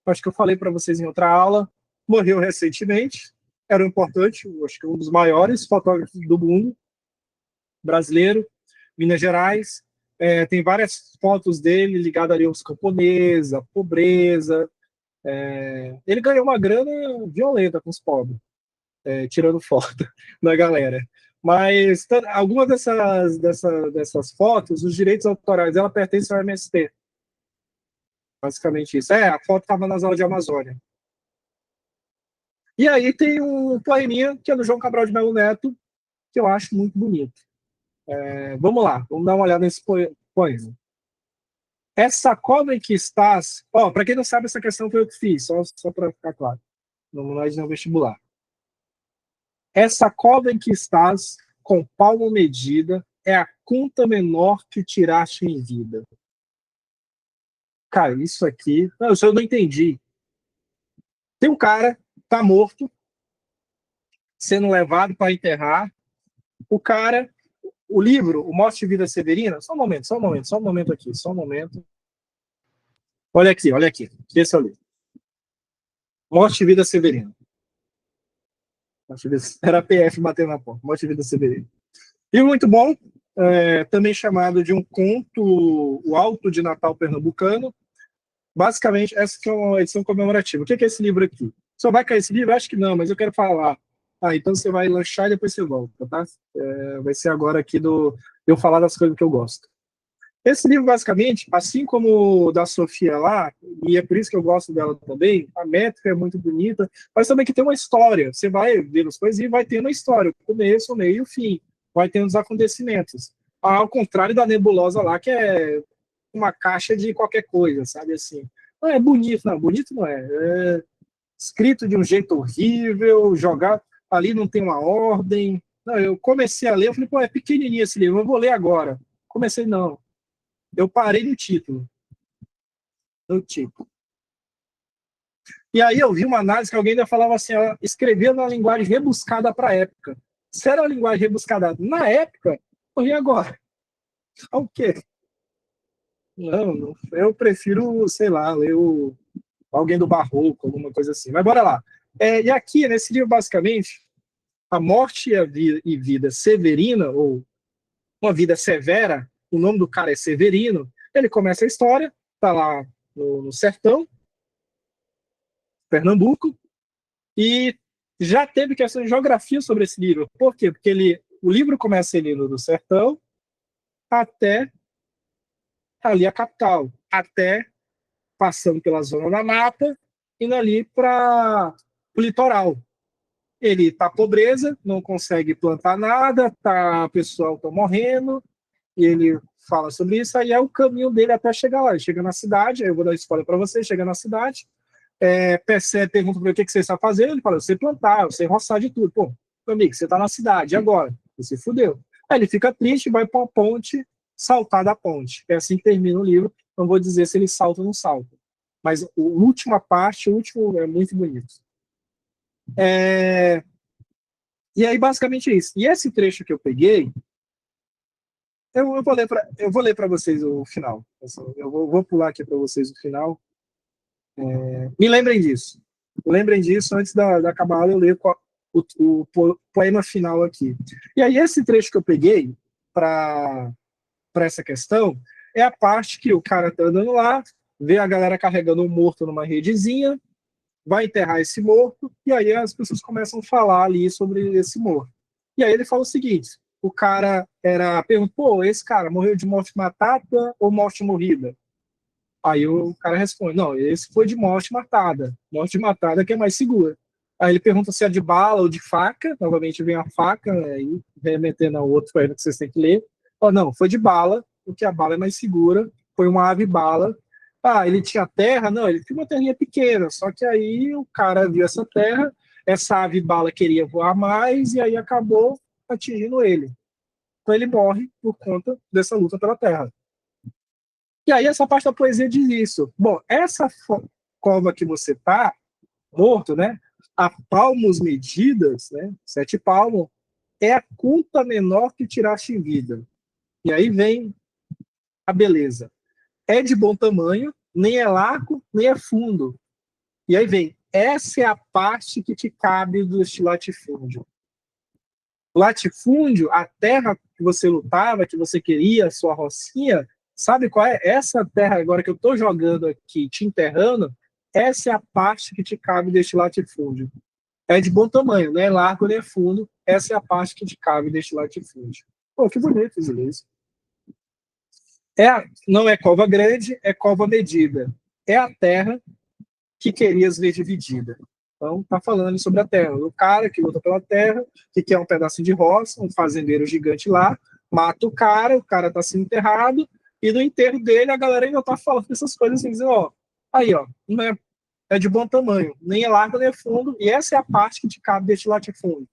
Acho que eu falei para vocês em outra aula. morreu recentemente, era um importante, acho que um dos maiores fotógrafos do mundo, brasileiro, Minas Gerais. Tem várias fotos dele ligadas ali aos camponeses, à pobreza. Ele ganhou uma grana violenta com os pobres, tirando foto da galera. Mas algumas dessas fotos, os direitos autorais, ela pertence ao MST. Basicamente isso. A foto estava nas aulas de Amazônia. E aí tem um poeminha, que é do João Cabral de Melo Neto, que eu acho muito bonito. Vamos lá, vamos dar uma olhada nesse poema. Essa cova em que estás... Para quem não sabe, essa questão foi eu que fiz, só para ficar claro. Não é de vestibular. Essa cova em que estás, com palma medida, é a conta menor que tiraste em vida. Cara, isso aqui... eu não entendi. Tem um cara, tá morto, sendo levado para enterrar. O livro, O Morte e Vida Severina... Só um momento aqui. Olha aqui. Esse é o livro. Morte e Vida Severina. Era PF batendo na porta. Morte e Vida Severina. E muito bom, também chamado de um conto, O Alto de Natal Pernambucano. Basicamente, essa que é uma edição comemorativa. O que é esse livro aqui? Só vai cair esse livro? Acho que não, mas eu quero falar. Então você vai lanchar e depois você volta, tá? Vai ser agora aqui eu falar das coisas que eu gosto. Esse livro, basicamente, assim como o da Sofia lá, e é por isso que eu gosto dela também, a métrica é muito bonita, mas também que tem uma história. Você vai ver as coisas e vai ter uma história, o começo, o meio e o fim. Vai ter os acontecimentos. Ao contrário da Nebulosa lá, que é uma caixa de qualquer coisa, sabe assim. Não é bonito, não. Bonito não é. É escrito de um jeito horrível, jogado ali não tem uma ordem. Não, eu comecei a ler, eu falei, é pequenininho esse livro, eu vou ler agora. Comecei, não. Eu parei no título. E aí eu vi uma análise que alguém ainda falava assim, ela escreveu numa linguagem rebuscada para a época. Se era uma linguagem rebuscada na época, e agora? O quê? Não, eu prefiro, sei lá, ler alguém do Barroco, alguma coisa assim. Mas bora lá. E aqui, nesse livro, basicamente, A Morte e Vida Severina, ou Uma Vida Severa, o nome do cara é Severino, ele começa a história, tá lá no sertão, Pernambuco, e já teve questão de geografia sobre esse livro. Por quê? Porque o livro começa ele no sertão até ali a capital, até passando pela zona da mata, indo ali para o litoral. Ele está pobreza, não consegue plantar nada, o pessoal está morrendo, e ele fala sobre isso, aí é o caminho dele até chegar lá. Ele chega na cidade, aí eu vou dar spoiler para você, chega na cidade, percebe, pergunta para ele o que você está fazendo, ele fala, eu sei plantar, eu sei roçar de tudo. Pô, meu amigo, você está na cidade, e agora? Você se fudeu. Aí ele fica triste, vai para uma ponte, saltar da ponte. É assim que termina o livro, não vou dizer se ele salta ou não salta. Mas a última parte, o último é muito bonito. E aí, basicamente é isso. E esse trecho que eu peguei, eu vou ler para vocês o final. Assim, eu vou pular aqui para vocês o final. Me lembrem disso. Lembrem disso antes da acabar a aula, eu leio o poema final aqui. E aí, esse trecho que eu peguei para essa questão é a parte que o cara tá andando lá, vê a galera carregando um morto numa redezinha, vai enterrar esse morto, e aí as pessoas começam a falar ali sobre esse morto. E aí ele fala o seguinte, o cara perguntou, esse cara morreu de morte matada ou morte morrida? Aí o cara responde, não, esse foi de morte matada que é mais segura. Aí ele pergunta se é de bala ou de faca, novamente vem a faca, aí remetendo ao outro poema que vocês têm que ler. Não, foi de bala, porque a bala é mais segura, foi uma ave bala. Ele tinha terra? Não, ele tinha uma terrinha pequena, só que aí o cara viu essa terra, essa ave bala queria voar mais, e aí acabou atingindo ele. Então ele morre por conta dessa luta pela terra. E aí essa parte da poesia diz isso. Bom, essa cova que você tá, morto, né? A palmos medidas, né? 7 palmos, é a conta menor que tiraste em vida. E aí vem a beleza. É de bom tamanho, nem é largo, nem é fundo. E aí vem, essa é a parte que te cabe deste latifúndio. O latifúndio, a terra que você lutava, que você queria, a sua rocinha, sabe qual é? Essa terra agora que eu estou jogando aqui, te enterrando, essa é a parte que te cabe deste latifúndio. É de bom tamanho, não é largo nem é fundo, essa é a parte que te cabe deste latifúndio. Pô, que bonito, Zulês. Não é cova grande, é cova medida. É a terra que querias ver dividida. Então, está falando sobre a terra. O cara que luta pela terra, que quer um pedaço de roça, um fazendeiro gigante lá, mata o cara está sendo enterrado, e no enterro dele a galera ainda está falando essas coisas assim, dizendo, ó, aí, ó, não é, é de bom tamanho, nem é largo nem é fundo, e essa é a parte que te cabe deste latifúndio.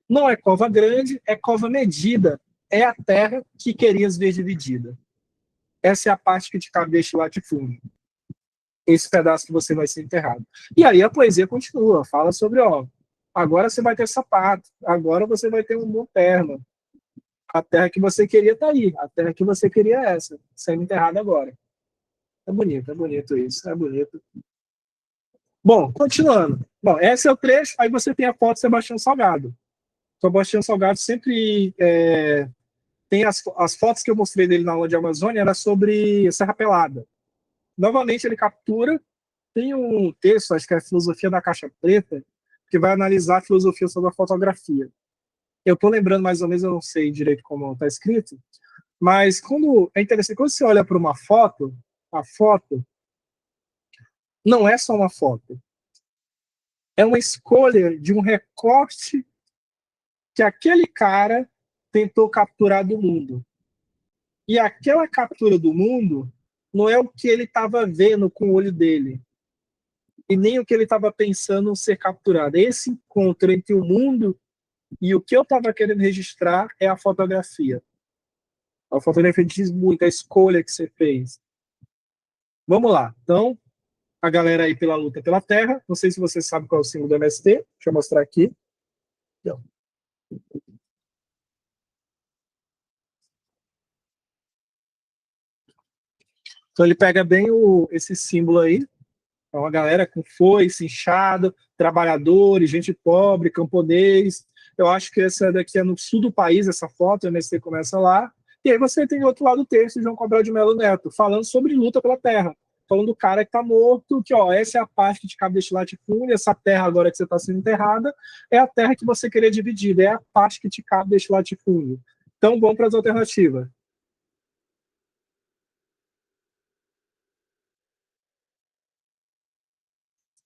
Não é cova grande, é cova medida. É a terra que querias ver dividida. Essa é a parte que te cabe deste latifúndio. Esse pedaço que você vai ser enterrado. E aí a poesia continua, fala sobre, ó, agora você vai ter sapato, agora você vai ter um bom terno. A terra que você queria tá aí, a terra que você queria é essa, sendo enterrada agora. É bonito isso, é bonito. Bom, continuando. Bom, esse é o trecho, aí você tem a foto de Sebastião Salgado. Sebastião Salgado sempre tem as fotos que eu mostrei dele na aula de Amazônia, era sobre Serra Pelada. Novamente ele captura. Tem um texto, acho que é a Filosofia da Caixa Preta, que vai analisar a filosofia sobre a fotografia. Eu estou lembrando mais ou menos, eu não sei direito como está escrito, mas é interessante, quando você olha para uma foto, a foto não é só uma foto, é uma escolha de um recorte que aquele cara tentou capturar do mundo. E aquela captura do mundo não é o que ele estava vendo com o olho dele, e nem o que ele estava pensando ser capturado. Esse encontro entre o mundo e o que eu estava querendo registrar é a fotografia. A fotografia diz muito a escolha que você fez. Vamos lá. Então, a galera aí pela luta pela terra. Não sei se você sabe qual é o símbolo do MST. Deixa eu mostrar aqui. Então, ele pega bem esse símbolo aí. É uma galera com foice, inchado, trabalhadores, gente pobre, camponês. Eu acho que essa daqui é no sul do país, essa foto, o MST começa lá. E aí você tem do outro lado o texto de João Cabral de Melo Neto, falando sobre luta pela terra. Falando do cara que está morto, que ó, essa é a parte que te cabe deste latifúndio, essa terra agora que você está sendo enterrada, é a terra que você queria dividir, é a parte que te cabe deste latifúndio. Então, vamos para as alternativas.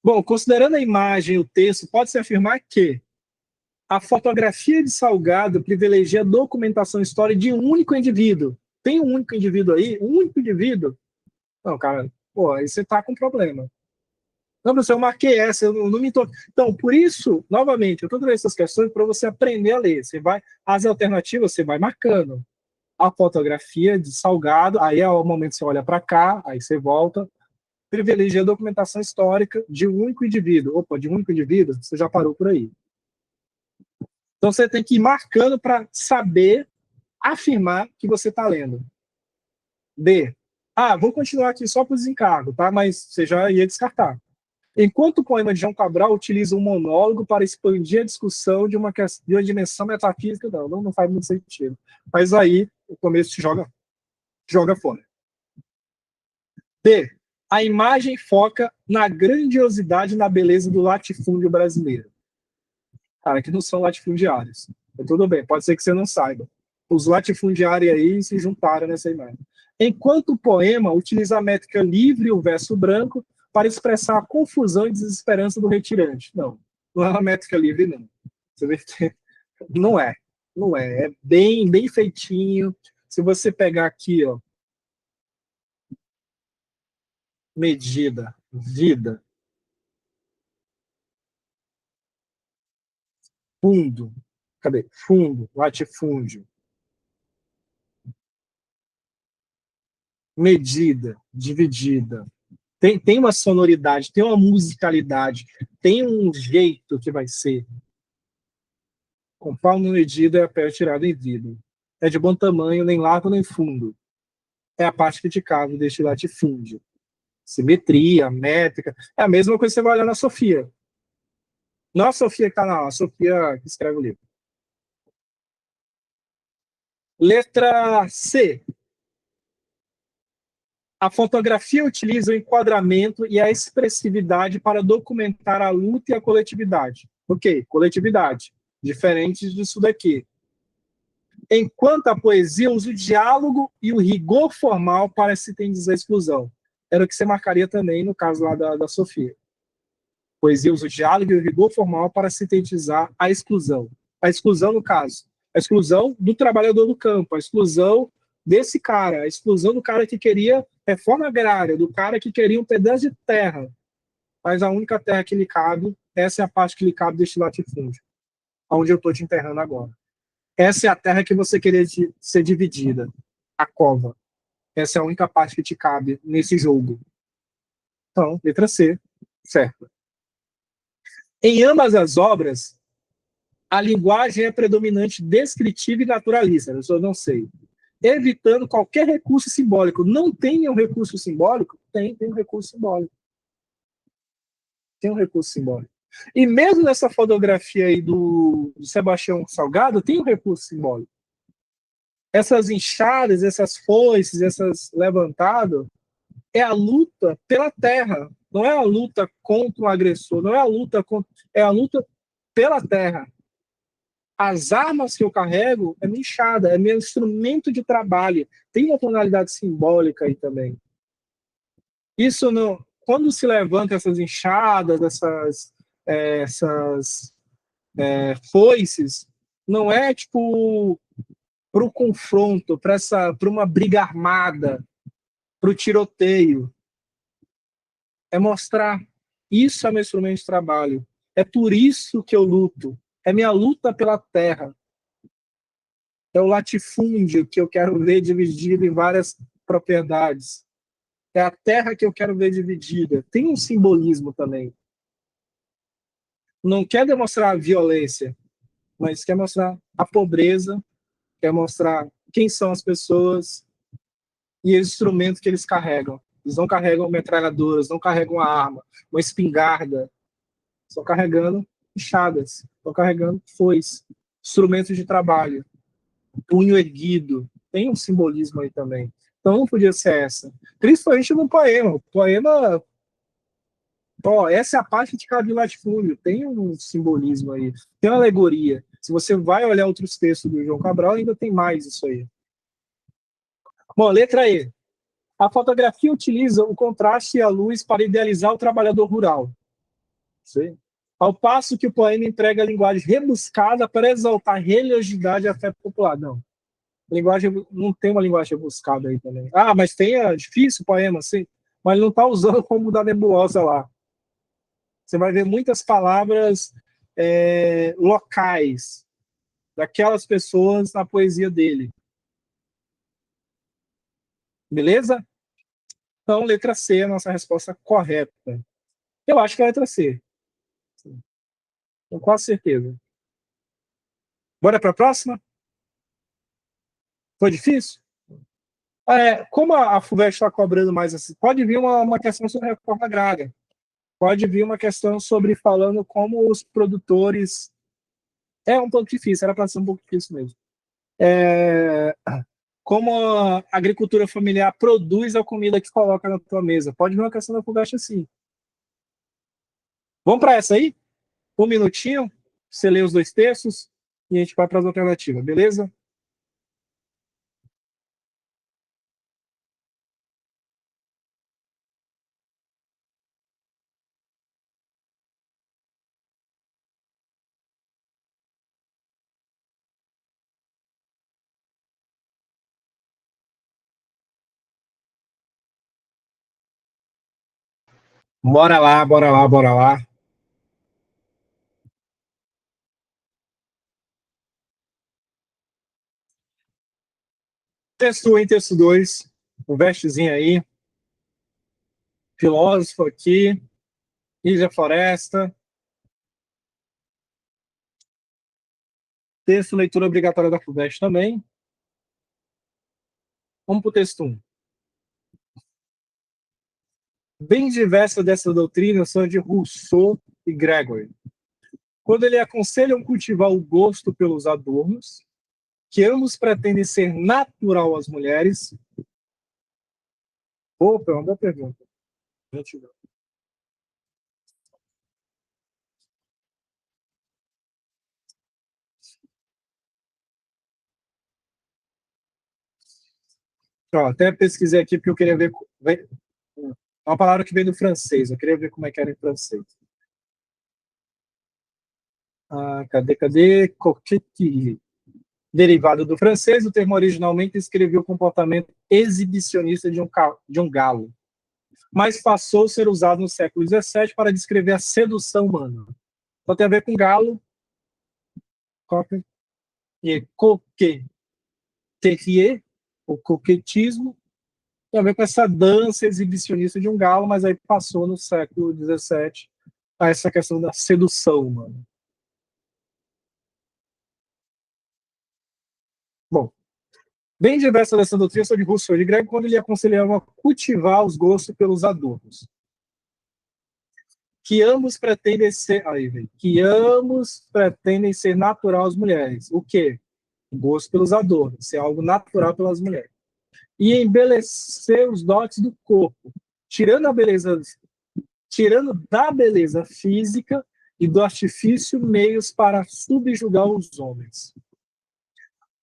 Bom, considerando a imagem e o texto, pode-se afirmar que a fotografia de Salgado privilegia a documentação histórica de um único indivíduo. Tem um único indivíduo aí? Um único indivíduo? Não, cara, pô, aí você tá com problema. Não, professor, eu marquei essa, eu não me tô. Então, por isso, novamente, eu estou trazendo essas questões para você aprender a ler. Você vai, as alternativas você vai marcando. A fotografia de Salgado, aí é o momento que você olha para cá, aí você volta. Privilegia a documentação histórica de um único indivíduo. Opa, de um único indivíduo, você já parou por aí. Então você tem que ir marcando para saber afirmar que você está lendo. D. Vou continuar aqui só para o desencargo, tá? Mas você já ia descartar. Enquanto o poema de João Cabral utiliza um monólogo para expandir a discussão de uma dimensão metafísica, não faz muito sentido. Mas aí o começo te joga fora. D. A imagem foca na grandiosidade e na beleza do latifúndio brasileiro. Cara, que não são latifundiários. Mas tudo bem, pode ser que você não saiba. Os latifundiários aí se juntaram nessa imagem. Enquanto o poema utiliza a métrica livre e o verso branco para expressar a confusão e desesperança do retirante. Não é uma métrica livre, não. Você vê que não é. Não é. É bem, bem feitinho. Se você pegar aqui, ó, medida, vida, fundo, cadê? Fundo, latifúndio, medida, dividida. Tem uma sonoridade, tem uma musicalidade, tem um jeito que vai ser. Com palmo medido é a pé tirado em vida. É de bom tamanho, nem largo nem fundo. É a parte criticável deste latifúndio. Simetria, métrica. É a mesma coisa que você vai olhar na Sofia. Não a Sofia que está na aula, a Sofia que escreve o livro. Letra C. A fotografia utiliza o enquadramento e a expressividade para documentar a luta e a coletividade. Ok, coletividade. Diferente disso daqui. Enquanto a poesia usa o diálogo e o rigor formal para sintetizar a exclusão. Era o que você marcaria também no caso lá da Sofia. Poesia usa o diálogo e o rigor formal para sintetizar a exclusão. A exclusão, no caso, a exclusão do trabalhador do campo, a exclusão desse cara, a exclusão do cara que queria reforma agrária, do cara que queria um pedaço de terra, mas a única terra que lhe cabe, essa é a parte que lhe cabe deste latifúndio, onde eu estou te enterrando agora. Essa é a terra que você queria ser dividida, a cova. Essa é a única parte que te cabe nesse jogo. Então, letra C, certo. Em ambas as obras, a linguagem é predominante descritiva e naturalista, eu só não sei. Evitando qualquer recurso simbólico. Não tem um recurso simbólico? Tem um recurso simbólico. Tem um recurso simbólico. E mesmo nessa fotografia aí do Sebastião Salgado, tem um recurso simbólico. Essas inchadas, essas foices, essas levantadas, é a luta pela terra. Não é a luta contra o agressor, não é a luta contra, é a luta pela terra. As armas que eu carrego é minha enxada, é meu instrumento de trabalho. Tem uma tonalidade simbólica aí também. Isso não. Quando se levanta essas enxadas, essas foices, não é tipo para o confronto, para uma briga armada, para o tiroteio. É mostrar isso é meu instrumento de trabalho. É por isso que eu luto. É minha luta pela terra. É o latifúndio que eu quero ver dividido em várias propriedades. É a terra que eu quero ver dividida. Tem um simbolismo também. Não quer demonstrar a violência, mas quer mostrar a pobreza, quer mostrar quem são as pessoas e os instrumentos que eles carregam. Eles não carregam metralhadoras, não carregam uma arma, uma espingarda. Estão carregando enxadas, estão carregando foice, instrumentos de trabalho, punho erguido. Tem um simbolismo aí também. Então não podia ser essa. Principalmente no poema. O poema, ó, essa é a parte de cada latifúndio. Tem um simbolismo aí, tem uma alegoria. Se você vai olhar outros textos do João Cabral, ainda tem mais isso aí. Bom, letra E. A fotografia utiliza o contraste e a luz para idealizar o trabalhador rural. Sim. Ao passo que o poema emprega a linguagem rebuscada para exaltar a religiosidade e a fé popular. Não. Linguagem, não tem uma linguagem rebuscada aí também. Ah, mas tem é difícil o poema, sim. Mas ele não está usando como da nebulosa lá. Você vai ver muitas palavras locais daquelas pessoas na poesia dele. Beleza? Então, letra C é a nossa resposta correta. Eu acho que é a letra C. Com quase certeza. Bora para a próxima? Foi difícil? Como a FUVEST está cobrando mais assim, pode vir uma questão sobre a reforma agrária. Pode vir uma questão sobre falando como os produtores. É um pouco difícil, era para ser um pouco difícil mesmo. Como a agricultura familiar produz a comida que coloca na tua mesa. Pode vir uma questão da FUVEST assim. Vamos para essa aí? Um minutinho, você lê os dois textos e a gente vai para as alternativas, beleza? Bora lá, bora lá, bora lá. Texto 1 e texto 2, o vestezinho aí, filósofo aqui, Ilha Floresta. Texto, leitura obrigatória da FUVEST também. Vamos para o texto 1. Bem diversa dessa doutrina são de Rousseau e Gregory. quando ele aconselham cultivar o gosto pelos adornos, que ambos pretendem ser natural às mulheres. Opa, é uma boa pergunta. Ó, até pesquisei aqui porque eu queria ver. É uma palavra que vem do francês, eu queria ver como é que era em francês. Ah, cadê? Coquetille. Derivado do francês, o termo originalmente descrevia o comportamento exibicionista de um galo, mas passou a ser usado no século XVII para descrever a sedução humana. Então tem a ver com galo, e coqueterier, o coquetismo, tem a ver com essa dança exibicionista de um galo, mas aí passou no século XVII a essa questão da sedução humana. Bom, bem diversa dessa doutrina sobre Rousseau de Grego quando ele aconselhava a cultivar os gostos pelos adornos. Que ambos pretendem ser, que ambos pretendem ser natural às mulheres. O quê? O gosto pelos adornos, ser algo natural pelas mulheres. E embelecer os dotes do corpo, tirando a beleza, tirando da beleza física e do artifício meios para subjugar os homens.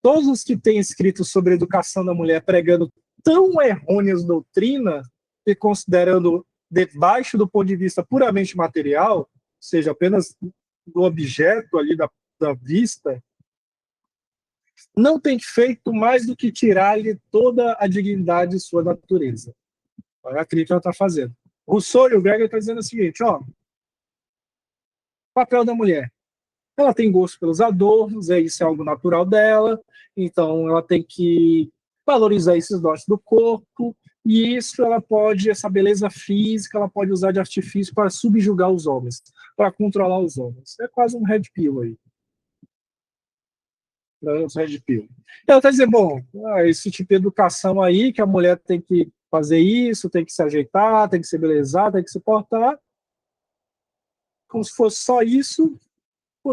Todos os que têm escrito sobre a educação da mulher pregando tão errôneas doutrinas e considerando debaixo do ponto de vista puramente material, ou seja, apenas do objeto ali da vista, não tem feito mais do que tirar-lhe toda a dignidade de sua natureza. Olha a crítica que ela está fazendo. Rousseau e o Gregory estão dizendo o seguinte, ó, papel da mulher. Ela tem gosto pelos adornos, isso é algo natural dela, então ela tem que valorizar esses dotes do corpo, e isso ela pode, essa beleza física, ela pode usar de artifício para subjugar os homens, para controlar os homens. É quase um red pill aí. Red pill. Ela está dizendo, bom, esse tipo de educação aí, que a mulher tem que fazer isso, tem que se ajeitar, tem que se belezar, tem que se portar, como se fosse só isso,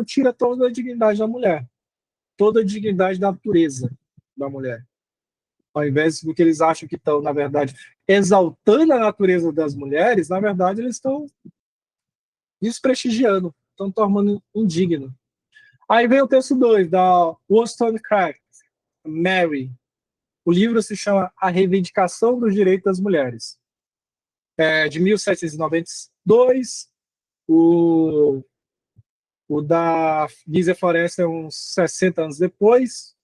tira toda a dignidade da mulher, toda a dignidade da natureza da mulher. Ao invés do que eles acham que estão, na verdade, exaltando a natureza das mulheres, na verdade, eles estão desprestigiando, estão tornando indigno. Aí vem o texto 2, da Wollstonecraft, Mary. O livro se chama A Reivindicação dos Direitos das Mulheres. É de 1792, o da Gizia Forrester uns 60 anos depois.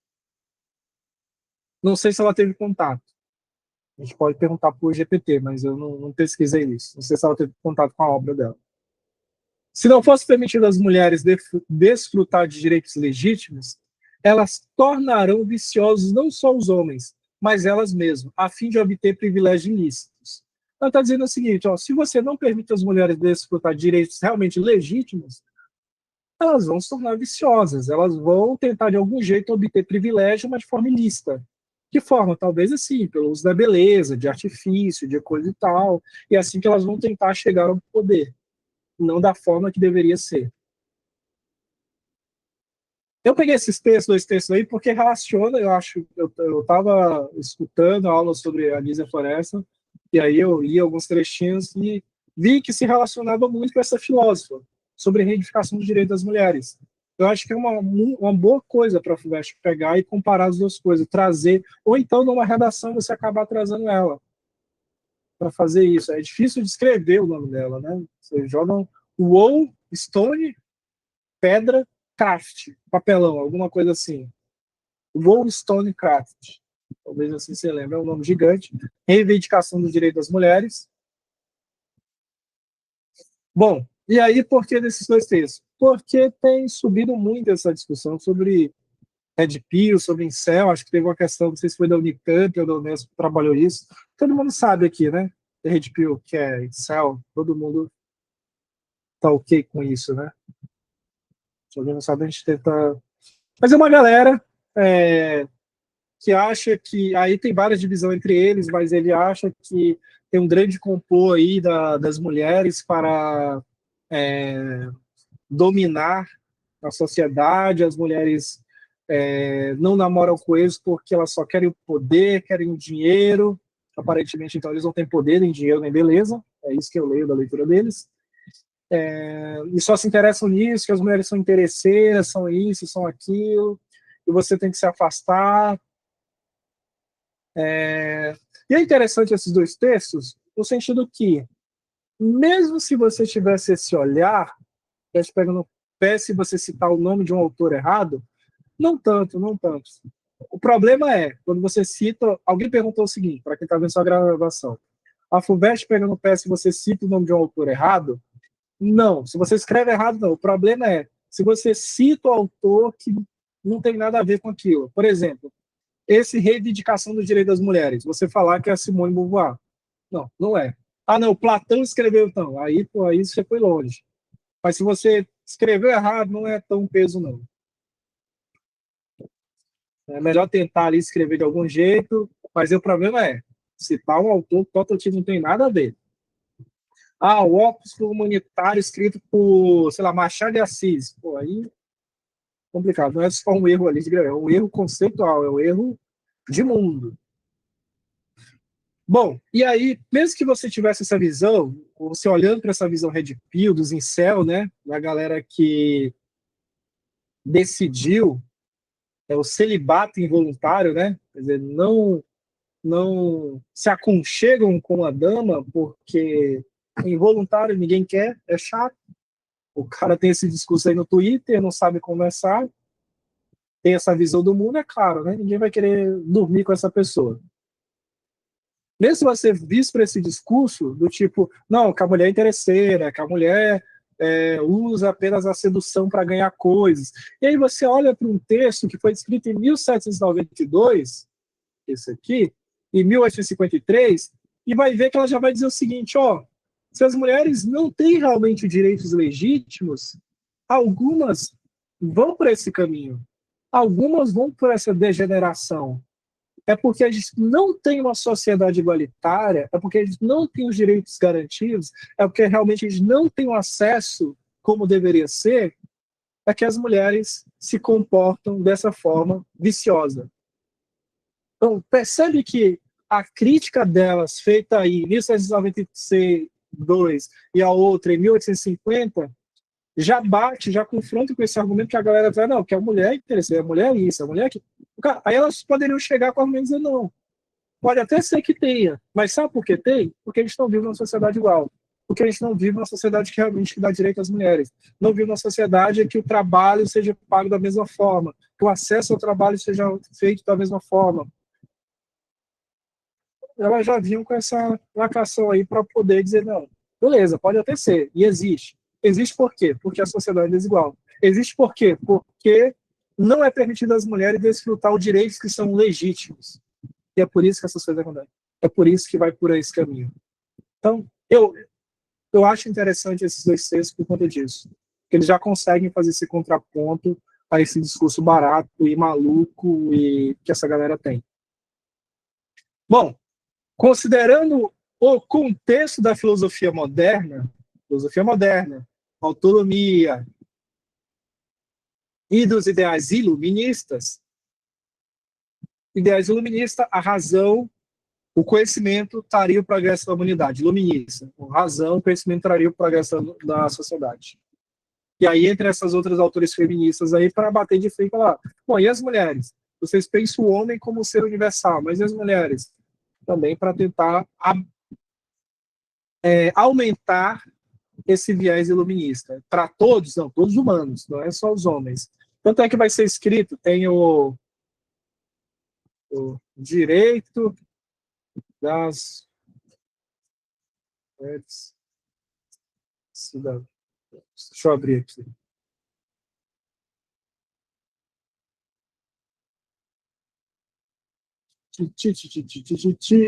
Não sei se ela teve contato. A gente pode perguntar por GPT, mas eu não pesquisei isso. Não sei se ela teve contato com a obra dela. Se não fosse permitido às mulheres desfrutar de direitos legítimos, elas tornarão viciosos não só os homens, mas elas mesmas, a fim de obter privilégios ilícitos. Ela está dizendo o seguinte, ó, se você não permite às mulheres desfrutar de direitos realmente legítimos, elas vão se tornar viciosas, elas vão tentar de algum jeito obter privilégio, mas de forma ilícita. Que forma? Talvez assim, pelo uso da beleza, de artifício, de coisa e tal, e é assim que elas vão tentar chegar ao poder, não da forma que deveria ser. Eu peguei esses textos, dois textos aí, porque relaciona, eu acho, eu estava escutando a aula sobre a Lísia Floresta, e aí eu li alguns trechinhos e vi que se relacionava muito com essa filósofa, sobre a reivindicação dos direitos das mulheres. Eu acho que é uma boa coisa para a FUVEST pegar e comparar as duas coisas, trazer, ou então numa redação você acabar trazendo ela para fazer isso. É difícil de escrever o nome dela, né? Você joga Wool, Stone, pedra, craft, papelão, alguma coisa assim. Wollstonecraft, talvez assim você lembre, é um nome gigante. Reivindicação dos direitos das mulheres. Bom, e aí por que desses dois textos? Porque tem subido muito essa discussão sobre Red Pill, sobre incel, acho que teve uma questão, não sei se foi da Unicamp ou da Unesco que trabalhou isso. Todo mundo sabe aqui, né? Red Pill, que é incel, todo mundo tá ok com isso, né? Se alguém não sabe, a gente tenta... Mas é uma galera que acha que... Aí tem várias divisões entre eles, mas ele acha que tem um grande complô aí das mulheres para dominar na sociedade, as mulheres não namoram com eles porque elas só querem o poder, querem o dinheiro. Aparentemente, então, eles não têm poder, nem dinheiro, nem beleza. É isso que eu leio da leitura deles. E só se interessam nisso, que as mulheres são interesseiras, são isso, são aquilo, e você tem que se afastar. E é interessante esses dois textos, no sentido que, mesmo se você tivesse esse olhar, pega no pé se você citar o nome de um autor errado, não tanto, não tanto. O problema é, quando você cita, alguém perguntou o seguinte, para quem está vendo sua gravação, a FUVEST pega no pé se você cita o nome de um autor errado? Não, se você escreve errado, não. O problema é, se você cita o autor que não tem nada a ver com aquilo. Por exemplo, esse reivindicação do direito das mulheres, você falar que é a Simone de Beauvoir. Não, não é. Ah, não, Platão escreveu então. Aí, pô, aí você foi longe. Mas se você escreveu errado, não é tão peso, não. É melhor tentar ali escrever de algum jeito, mas o problema é citar um autor que totalmente não tem nada a ver. Ah, o Opúsculo Humanitário escrito por, sei lá, Machado de Assis. Pô, aí complicado. Não é só um erro ali de greve, é um erro conceitual, é um erro de mundo. Bom, e aí, mesmo que você tivesse essa visão, você olhando para essa visão Red Pill, dos incel, né, da galera que decidiu o celibato involuntário, né, quer dizer, não se aconchegam com a dama porque involuntário ninguém quer, é chato. O cara tem esse discurso aí no Twitter, não sabe conversar, tem essa visão do mundo, é claro, né? Ninguém vai querer dormir com essa pessoa. Mesmo se você visto para esse discurso do tipo, não, que a mulher é interesseira, que a mulher usa apenas a sedução para ganhar coisas. E aí você olha para um texto que foi escrito em 1792, esse aqui, em 1853, e vai ver que ela já vai dizer o seguinte, ó, se as mulheres não têm realmente direitos legítimos, algumas vão por esse caminho. Algumas vão por essa degeneração. É porque a gente não tem uma sociedade igualitária, é porque a gente não tem os direitos garantidos, é porque realmente a gente não tem o acesso como deveria ser, é que as mulheres se comportam dessa forma viciosa. Então, percebe que a crítica delas, feita aí em 1792 e a outra em 1850, já bate, já confronta com esse argumento que a galera diz, não, que a mulher é interessante, a mulher é isso, a mulher é que... Aí elas poderiam chegar com o argumento e dizer, não, pode até ser que tenha, mas sabe por que tem? Porque a gente não vive numa sociedade igual. Porque a gente não vive numa sociedade que realmente dá direito às mulheres. Não vive numa sociedade que o trabalho seja pago da mesma forma, que o acesso ao trabalho seja feito da mesma forma. Elas já vinham com essa lacração aí para poder dizer, não, beleza, pode até ser, e existe. Existe por quê? Porque a sociedade é desigual. Existe por quê? Porque não é permitido às mulheres desfrutar os direitos que são legítimos. E é por isso que essas coisas acontecem. É por isso que vai por esse caminho. Então, eu acho interessante esses dois textos por conta disso. Que eles já conseguem fazer esse contraponto a esse discurso barato e maluco e que essa galera tem. Bom, considerando o contexto da filosofia moderna, autonomia e dos ideais iluministas, a razão, o conhecimento traria o progresso da humanidade, iluminista. A razão, o conhecimento traria o progresso da sociedade. E aí, entre essas outras autores feministas aí, para bater de frente e falar, bom, e as mulheres? Vocês pensam o homem como um ser universal, mas e as mulheres? Também para tentar aumentar esse viés iluminista. Para todos, não, todos humanos, não é só os homens. Tanto é que vai ser escrito, tem o direito das cidadãs. Deixa eu abrir aqui.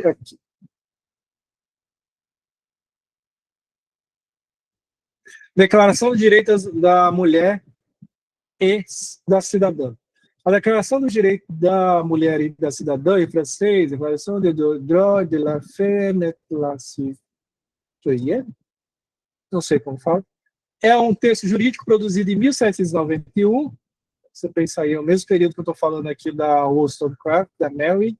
Aqui. Declaração dos Direitos da Mulher e da Cidadã. A Declaração dos Direitos da Mulher e da Cidadã, em francês, Declaração des droits de la femme et la citoyenne, não sei como fala, É um texto jurídico produzido em 1791. Você pensa aí, é o mesmo período que eu estou falando aqui da Wollstonecraft, da Mary,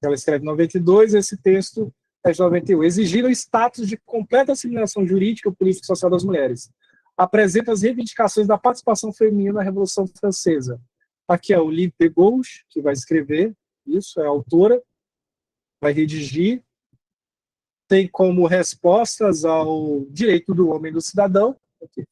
ela escreve em 92, esse texto é de 91. Exigiram status de completa assimilação jurídica, política e social das mulheres. Apresenta as reivindicações da participação feminina na Revolução Francesa. Aqui é o Olympe de Gouges, que vai escrever isso, é a autora, vai redigir. Tem como respostas ao direito do homem e do cidadão. Aqui.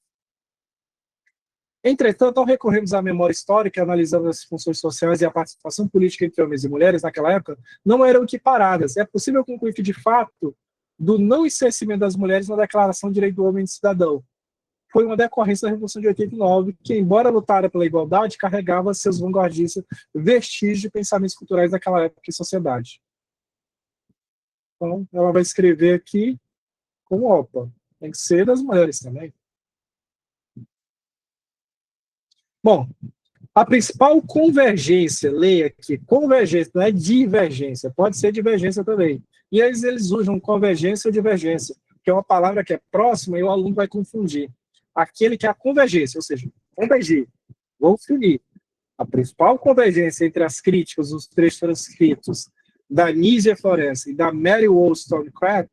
Entretanto, ao recorrermos à memória histórica, analisando as funções sociais e a participação política entre homens e mulheres naquela época, não eram equiparadas. É possível concluir que, de fato, do não insercimento das mulheres na Declaração de Direito do Homem e do Cidadão foi uma decorrência da Revolução de 89, que, embora lutara pela igualdade, carregava seus vanguardistas vestígios de pensamentos culturais daquela época e sociedade. Então, ela vai escrever aqui como opa, tem que ser das mulheres também. Bom, a principal convergência, leia aqui, convergência, não é divergência, pode ser divergência também. E eles usam convergência ou divergência, que é uma palavra que é próxima e o aluno vai confundir. Aquele que é a convergência, ou seja, convergir, vou unir. A principal convergência entre as críticas dos trechos transcritos da Nízia Florence e da Mary Wollstonecraft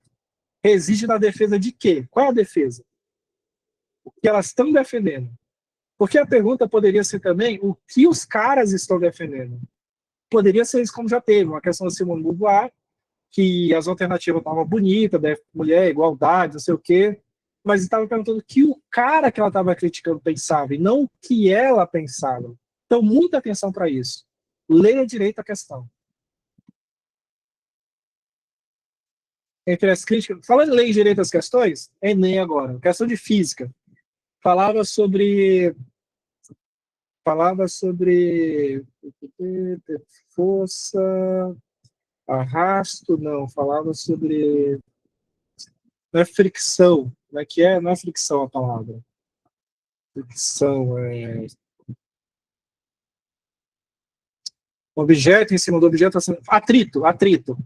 reside na defesa de quê? Qual é a defesa? O que elas estão defendendo. Porque a pergunta poderia ser também o que os caras estão defendendo. Poderia ser isso como já teve, uma questão da Simone de Beauvoir, que as alternativas estavam bonitas, né? Mulher, igualdade, não sei o quê, mas estava perguntando o que o cara que ela estava criticando pensava, e não o que ela pensava. Então, muita atenção para isso. Leia direito a questão. Entre as críticas, falando em ler direito as questões, Enem agora, questão de física. Falava sobre força, arrasto, não, falava sobre não é fricção, como é que é? Não é fricção a palavra. Fricção é objeto em cima do objeto, atrito.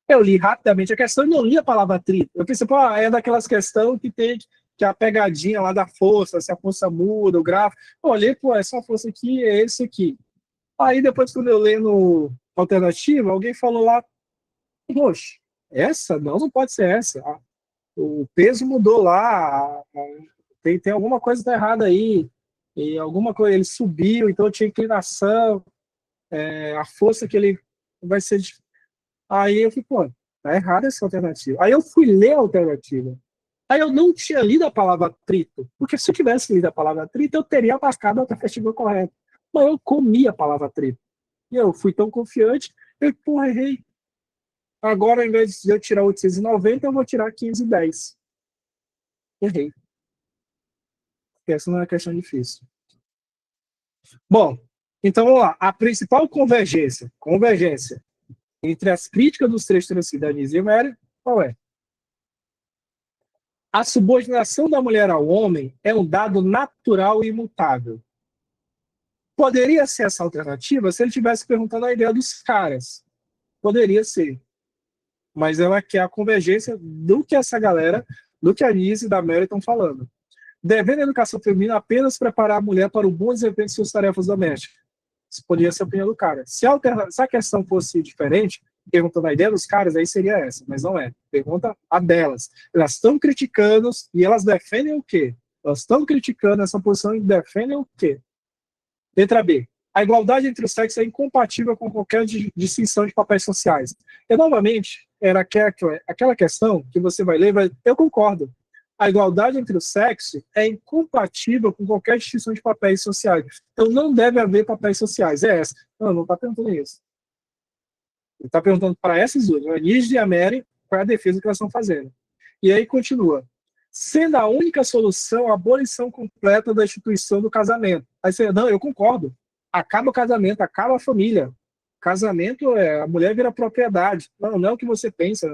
Eu li rapidamente a questão e não li a palavra atrito. Eu pensei, pô, é daquelas questões que tem que é a pegadinha lá da força, se a força muda, o gráfico. Eu olhei, pô, essa força aqui é esse aqui. Aí depois, quando eu leio no alternativa, alguém falou lá, poxa, essa? Não, não pode ser essa. O peso mudou lá, tem alguma coisa tá errada aí, e alguma coisa, ele subiu, então tinha inclinação, a força que ele vai ser... Aí eu falei, pô, tá errada essa alternativa. Aí eu fui ler a alternativa. Aí eu não tinha lido a palavra atrito, porque se eu tivesse lido a palavra atrito, eu teria marcado a alternativa correta. Mas eu comi a palavra atrito. E eu fui tão confiante, eu, porra, errei. Agora, ao invés de eu tirar 890, eu vou tirar 510. Errei. Essa não é uma questão difícil. Bom, então vamos lá. A principal convergência entre as críticas dos trechos transcritos da Nízia e Mary, qual é? A subordinação da mulher ao homem é um dado natural e imutável. Poderia ser essa alternativa se ele estivesse perguntando a ideia dos caras. Poderia ser. Mas ela quer a convergência do que essa galera, do que a Nízia e da Mary estão falando. Devendo a educação feminina apenas preparar a mulher para o bom desempenho de suas tarefas domésticas. Isso poderia ser a opinião do cara. Se a questão fosse diferente, perguntando a ideia dos caras, aí seria essa, mas não é. Pergunta a delas. Elas estão criticando e elas defendem o quê? Elas estão criticando essa posição e defendem o quê? Letra B. A igualdade entre os sexos é incompatível com qualquer distinção de papéis sociais. E, novamente, era aquela questão que você vai ler, eu concordo. A igualdade entre os sexos é incompatível com qualquer distinção de papéis sociais. Então, não deve haver papéis sociais. É essa. Não está perguntando isso. Ele está perguntando para essas duas, a Nízia e a Mary, qual é a defesa que elas estão fazendo. E aí continua. Sendo a única solução a abolição completa da instituição do casamento. Aí você, não, eu concordo. Acaba o casamento, acaba a família. Casamento, a mulher vira propriedade. Não é o que você pensa.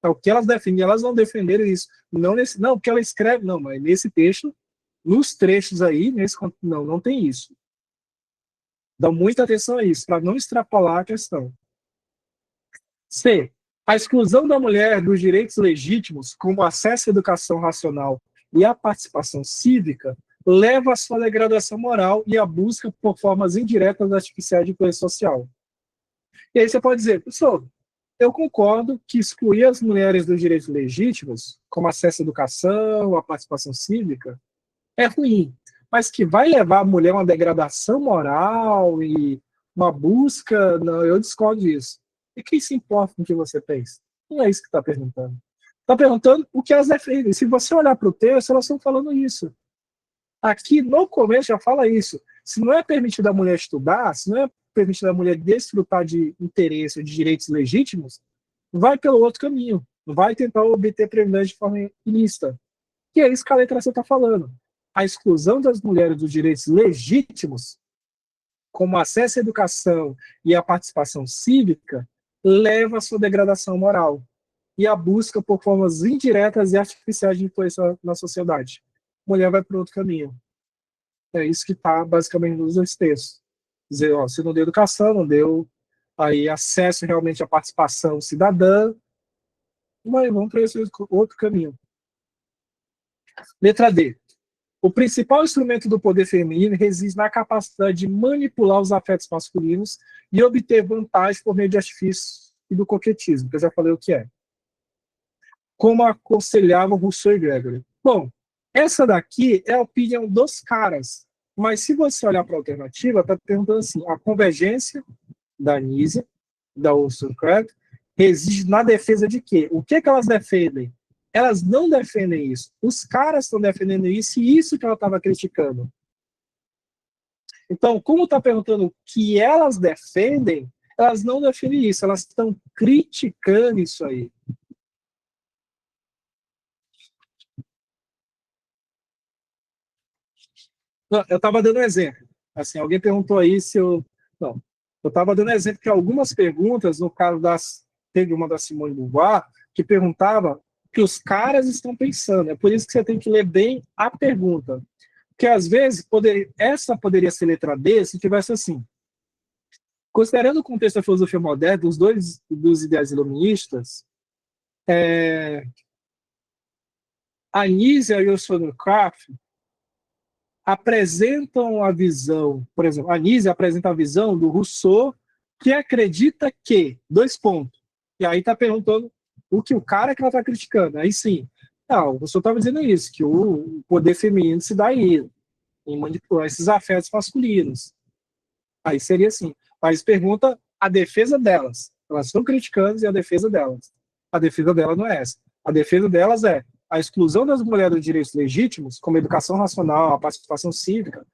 É o que elas defendem. Elas não defenderam isso. Não, porque ela escreve, não, mas nesse texto, nos trechos aí, não tem isso. Dá muita atenção a isso, para não extrapolar a questão. C. A exclusão da mulher dos direitos legítimos, como acesso à educação racional e a participação cívica leva à sua degradação moral e à busca por formas indiretas artificiais de influência social. E aí você pode dizer, professor, eu concordo que excluir as mulheres dos direitos legítimos, como acesso à educação, à participação cívica, é ruim, mas que vai levar a mulher a uma degradação moral e uma busca, não, eu discordo disso. E quem se importa com o que você pensa? Não é isso que está perguntando. Está perguntando o que elas defendem. Se você olhar para o texto, elas estão falando isso. Aqui no começo já fala isso. Se não é permitido a mulher estudar, se não é permitido a mulher desfrutar de interesse, de direitos legítimos, vai pelo outro caminho. Vai tentar obter privilégios de forma ilícita. E é isso que a letra C está falando. A exclusão das mulheres dos direitos legítimos, como acesso à educação e a participação cívica, leva à sua degradação moral e a busca por formas indiretas e artificiais de influência na sociedade. A mulher vai para outro caminho. É isso que está basicamente nos dois textos. Dizer, ó, se não deu educação, não deu aí acesso realmente à participação cidadã, mas vamos para esse outro caminho. Letra D. O principal instrumento do poder feminino reside na capacidade de manipular os afetos masculinos e obter vantagem por meio de artifícios e do coquetismo, que eu já falei o que é. Como aconselhavam Rousseau e Gregory. Bom, essa daqui é a opinião dos caras, mas se você olhar para a alternativa, está perguntando assim, a convergência da Anísia, da Ursula Craig, reside na defesa de quê? O que elas defendem? Elas não defendem isso. Os caras estão defendendo isso e isso que ela estava criticando. Então, como está perguntando o que elas defendem, elas não defendem isso, elas estão criticando isso aí. Não, eu estava dando um exemplo. Assim, alguém perguntou aí se eu... Não, eu estava dando um exemplo que algumas perguntas, no caso das... Teve uma da Simone de Beauvoir, que perguntava que os caras estão pensando. É por isso que você tem que ler bem a pergunta. Porque, às vezes, essa poderia ser letra D se tivesse assim. Considerando o contexto da filosofia moderna, dos ideais iluministas, a Anísia e o Wollstonecraft apresentam a visão, por exemplo, a Anísia apresenta a visão do Rousseau, que acredita que, dois pontos, e aí está perguntando o que o cara que ela está criticando. Aí sim, não, o Rousseau estava dizendo isso, que o poder feminino se dá aí, em manipular esses afetos masculinos. Aí seria assim. Mas pergunta a defesa delas. Elas estão criticando e a defesa delas. A defesa delas não é essa. A defesa delas é a exclusão das mulheres dos direitos legítimos, como a educação racional, a participação cívica,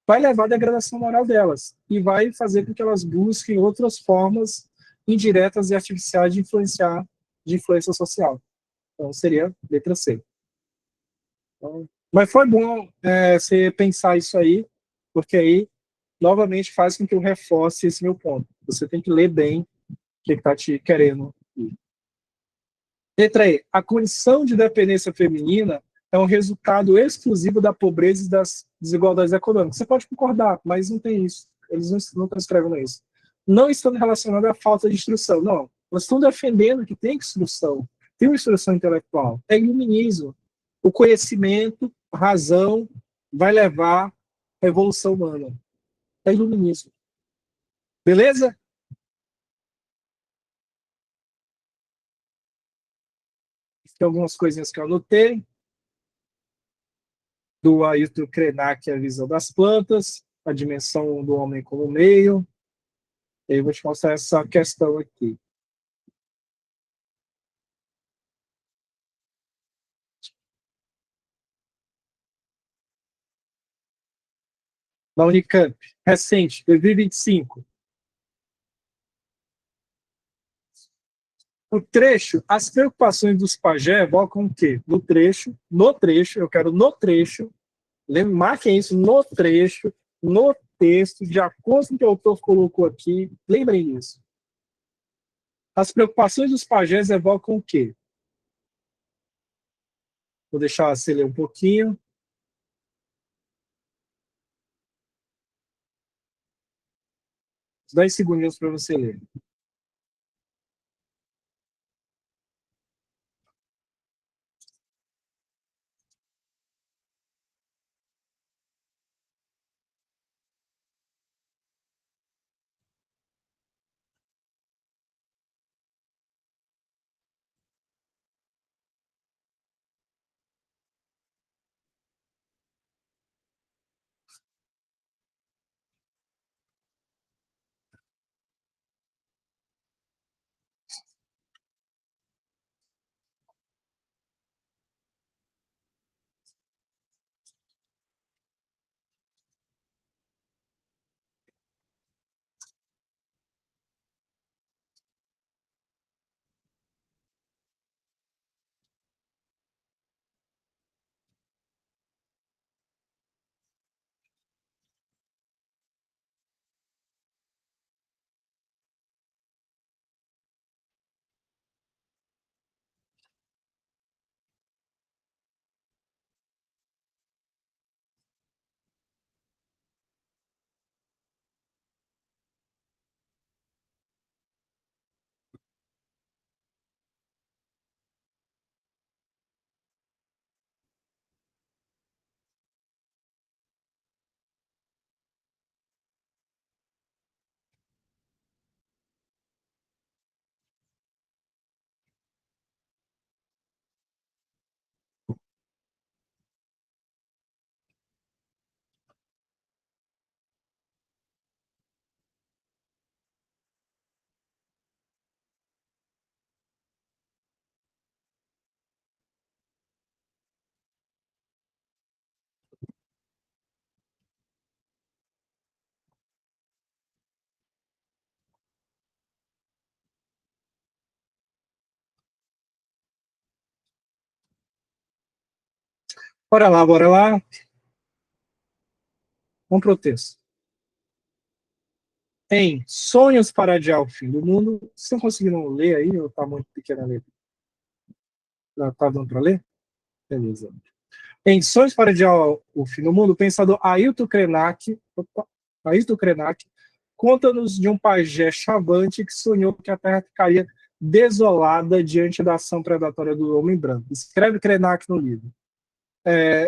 vai levar à degradação moral delas e vai fazer com que elas busquem outras formas indiretas e artificiais de influenciar, de influência social. Então, seria letra C. Então, mas foi bom você pensar isso aí, porque aí novamente faz com que eu reforce esse meu ponto. Você tem que ler bem o que está te querendo. Letra E. A condição de dependência feminina é um resultado exclusivo da pobreza e das desigualdades econômicas. Você pode concordar, mas não tem isso. Eles não estão escrevendo isso. Não estão relacionados à falta de instrução. Não. Elas estão defendendo que tem instrução. Tem uma instrução intelectual. É iluminismo. O conhecimento, a razão, vai levar à evolução humana. É iluminismo. Beleza? Tem algumas coisinhas que eu anotei. Do Ailton Krenak, a visão das plantas, a dimensão do homem como meio. E aí eu vou te mostrar essa questão aqui. Da Unicamp, recente, 2025. O trecho, as preocupações dos pajés evocam o quê? No trecho, eu quero no trecho, marquem isso, no trecho, no texto, de acordo com o que o autor colocou aqui, lembrem disso. As preocupações dos pajés evocam o quê? Vou deixar você ler um pouquinho. 10 segundinhos para você ler. Bora lá, bora lá. Vamos pro texto. Em Sonhos para Adiar o Fim do Mundo, vocês estão conseguindo ler aí ou está muito pequena a letra? Tá dando para ler? Beleza. Em Sonhos para Adiar o Fim do Mundo, o pensador Ailton Krenak conta-nos de um pajé chavante que sonhou que a Terra ficaria desolada diante da ação predatória do homem branco. Escreve Krenak no livro.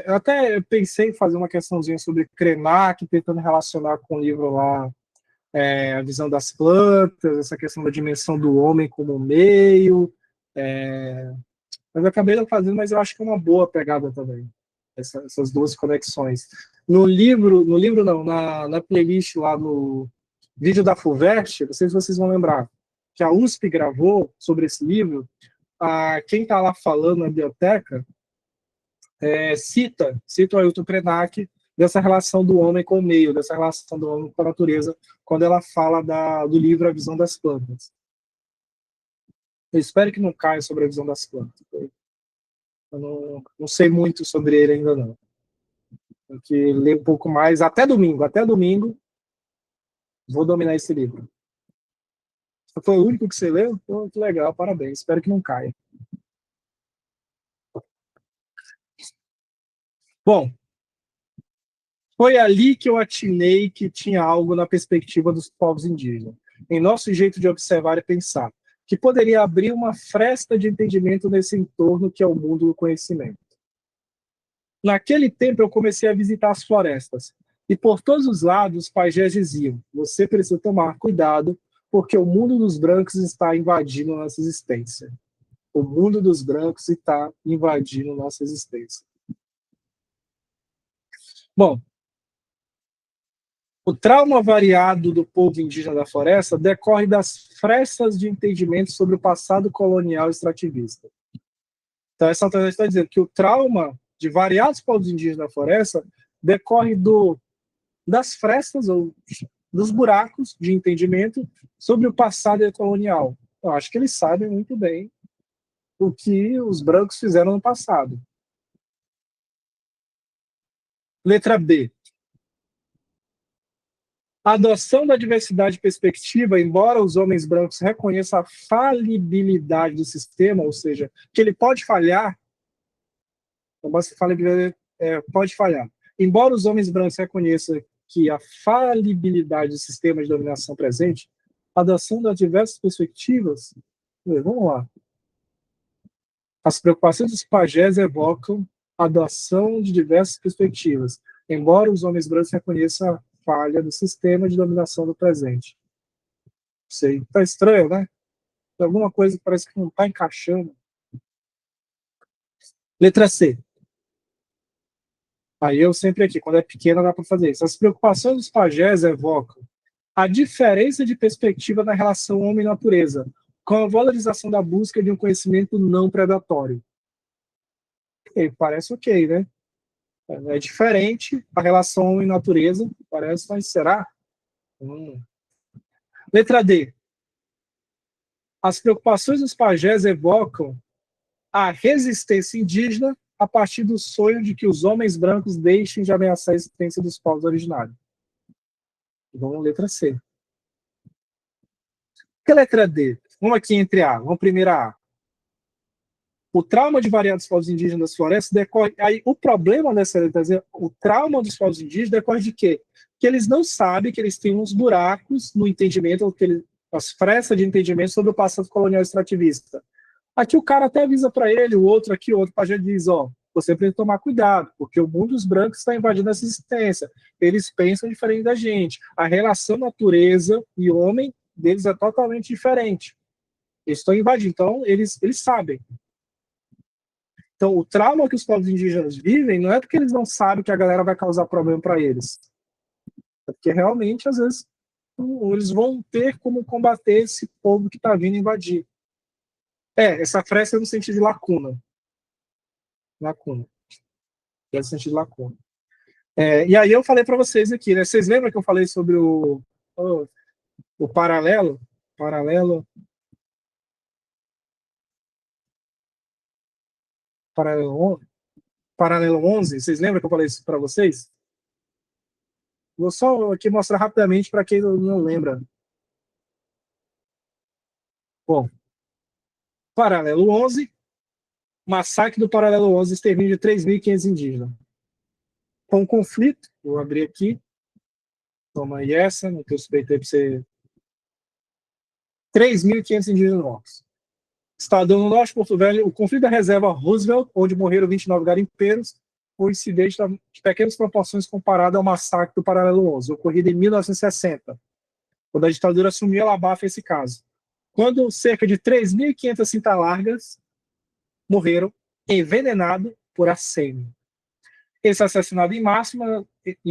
Eu até pensei em fazer uma questãozinha sobre Krenak, tentando relacionar com o livro lá, a visão das plantas, essa questão da dimensão do homem como meio. Mas eu acabei não fazendo, mas eu acho que é uma boa pegada também, essas duas conexões. No livro não, na playlist lá no vídeo da FUVEST, não sei se vocês vão lembrar, que a USP gravou sobre esse livro, quem está lá falando na biblioteca cita o Ailton Krenak dessa relação do homem com o meio, dessa relação do homem com a natureza, quando ela fala do livro A Visão das Plantas. Eu espero que não caia sobre a visão das plantas. Eu não sei muito sobre ele ainda não. Tenho que ler um pouco mais. Até domingo, vou dominar esse livro. Foi o único que você leu? Pô, que legal, parabéns. Espero que não caia. Bom, foi ali que eu atinei que tinha algo na perspectiva dos povos indígenas, em nosso jeito de observar e pensar, que poderia abrir uma fresta de entendimento nesse entorno que é o mundo do conhecimento. Naquele tempo eu comecei a visitar as florestas, e por todos os lados os pajés diziam: você precisa tomar cuidado, porque o mundo dos brancos está invadindo nossa existência. O mundo dos brancos está invadindo nossa existência. Bom, o trauma variado do povo indígena da floresta decorre das frestas de entendimento sobre o passado colonial extrativista. Então, essa autoridade está dizendo que o trauma de variados povos indígenas da floresta decorre das frestas ou dos buracos de entendimento sobre o passado colonial. Eu acho que eles sabem muito bem o que os brancos fizeram no passado. Letra B. A adoção da diversidade de perspectiva, embora os homens brancos reconheçam a falibilidade do sistema, ou seja, que ele pode falhar, pode falhar. Embora os homens brancos reconheçam que a falibilidade do sistema de dominação presente, a adoção das diversas perspectivas, vamos lá. As preocupações dos pajés evocam a adoção de diversas perspectivas, embora os homens brancos reconheçam a falha do sistema de dominação do presente. Sei, tá estranho, né? Tem alguma coisa que parece que não está encaixando. Letra C. Aí eu sempre aqui, quando é pequena dá para fazer isso. As preocupações dos pajés evocam a diferença de perspectiva na relação homem-natureza, com a valorização da busca de um conhecimento não predatório. Parece ok, né? É diferente a relação homem-natureza, parece, mas será? Letra D. As preocupações dos pajés evocam a resistência indígena a partir do sonho de que os homens brancos deixem de ameaçar a existência dos povos originários. Vamos letra C. Que letra D? Vamos aqui entre A. Vamos primeiro A. O trauma de variados povos indígenas das florestas decorre. Aí, o problema dessa letra Z, o trauma dos povos indígenas decorre de quê? Que eles não sabem que eles têm uns buracos no entendimento, as frestas de entendimento sobre o passado colonial extrativista. Aqui o cara até avisa para ele, o outro aqui, o outro pajé diz, você precisa tomar cuidado, porque o mundo dos brancos está invadindo essa existência. Eles pensam diferente da gente. A relação natureza e homem deles é totalmente diferente. Eles estão invadindo, então eles sabem. Então, o trauma que os povos indígenas vivem não é porque eles não sabem que a galera vai causar problema para eles. É porque realmente, às vezes, eles vão ter como combater esse povo que está vindo invadir. Essa fresta é no sentido de lacuna. Lacuna. É no sentido de lacuna. E aí eu falei para vocês aqui, né? Vocês lembram que eu falei sobre o paralelo? Paralelo. Paralelo. Paralelo 11, vocês lembram que eu falei isso para vocês? Vou só aqui mostrar rapidamente para quem não lembra. Bom, Paralelo 11, massacre do Paralelo 11, extermínio de 3.500 indígenas. Com o conflito, vou abrir aqui, toma aí essa, não tenho suspeitei para você. 3.500 indígenas mortos. Estadão no Norte, Porto Velho, o conflito da reserva Roosevelt, onde morreram 29 garimpeiros, foi um incidente de pequenas proporções comparado ao massacre do Paralelo 11, ocorrido em 1960, quando a ditadura assumiu, ela abafa esse caso. Quando cerca de 3.500 cinta-largas morreram envenenados por arsênio. Esse assassinato em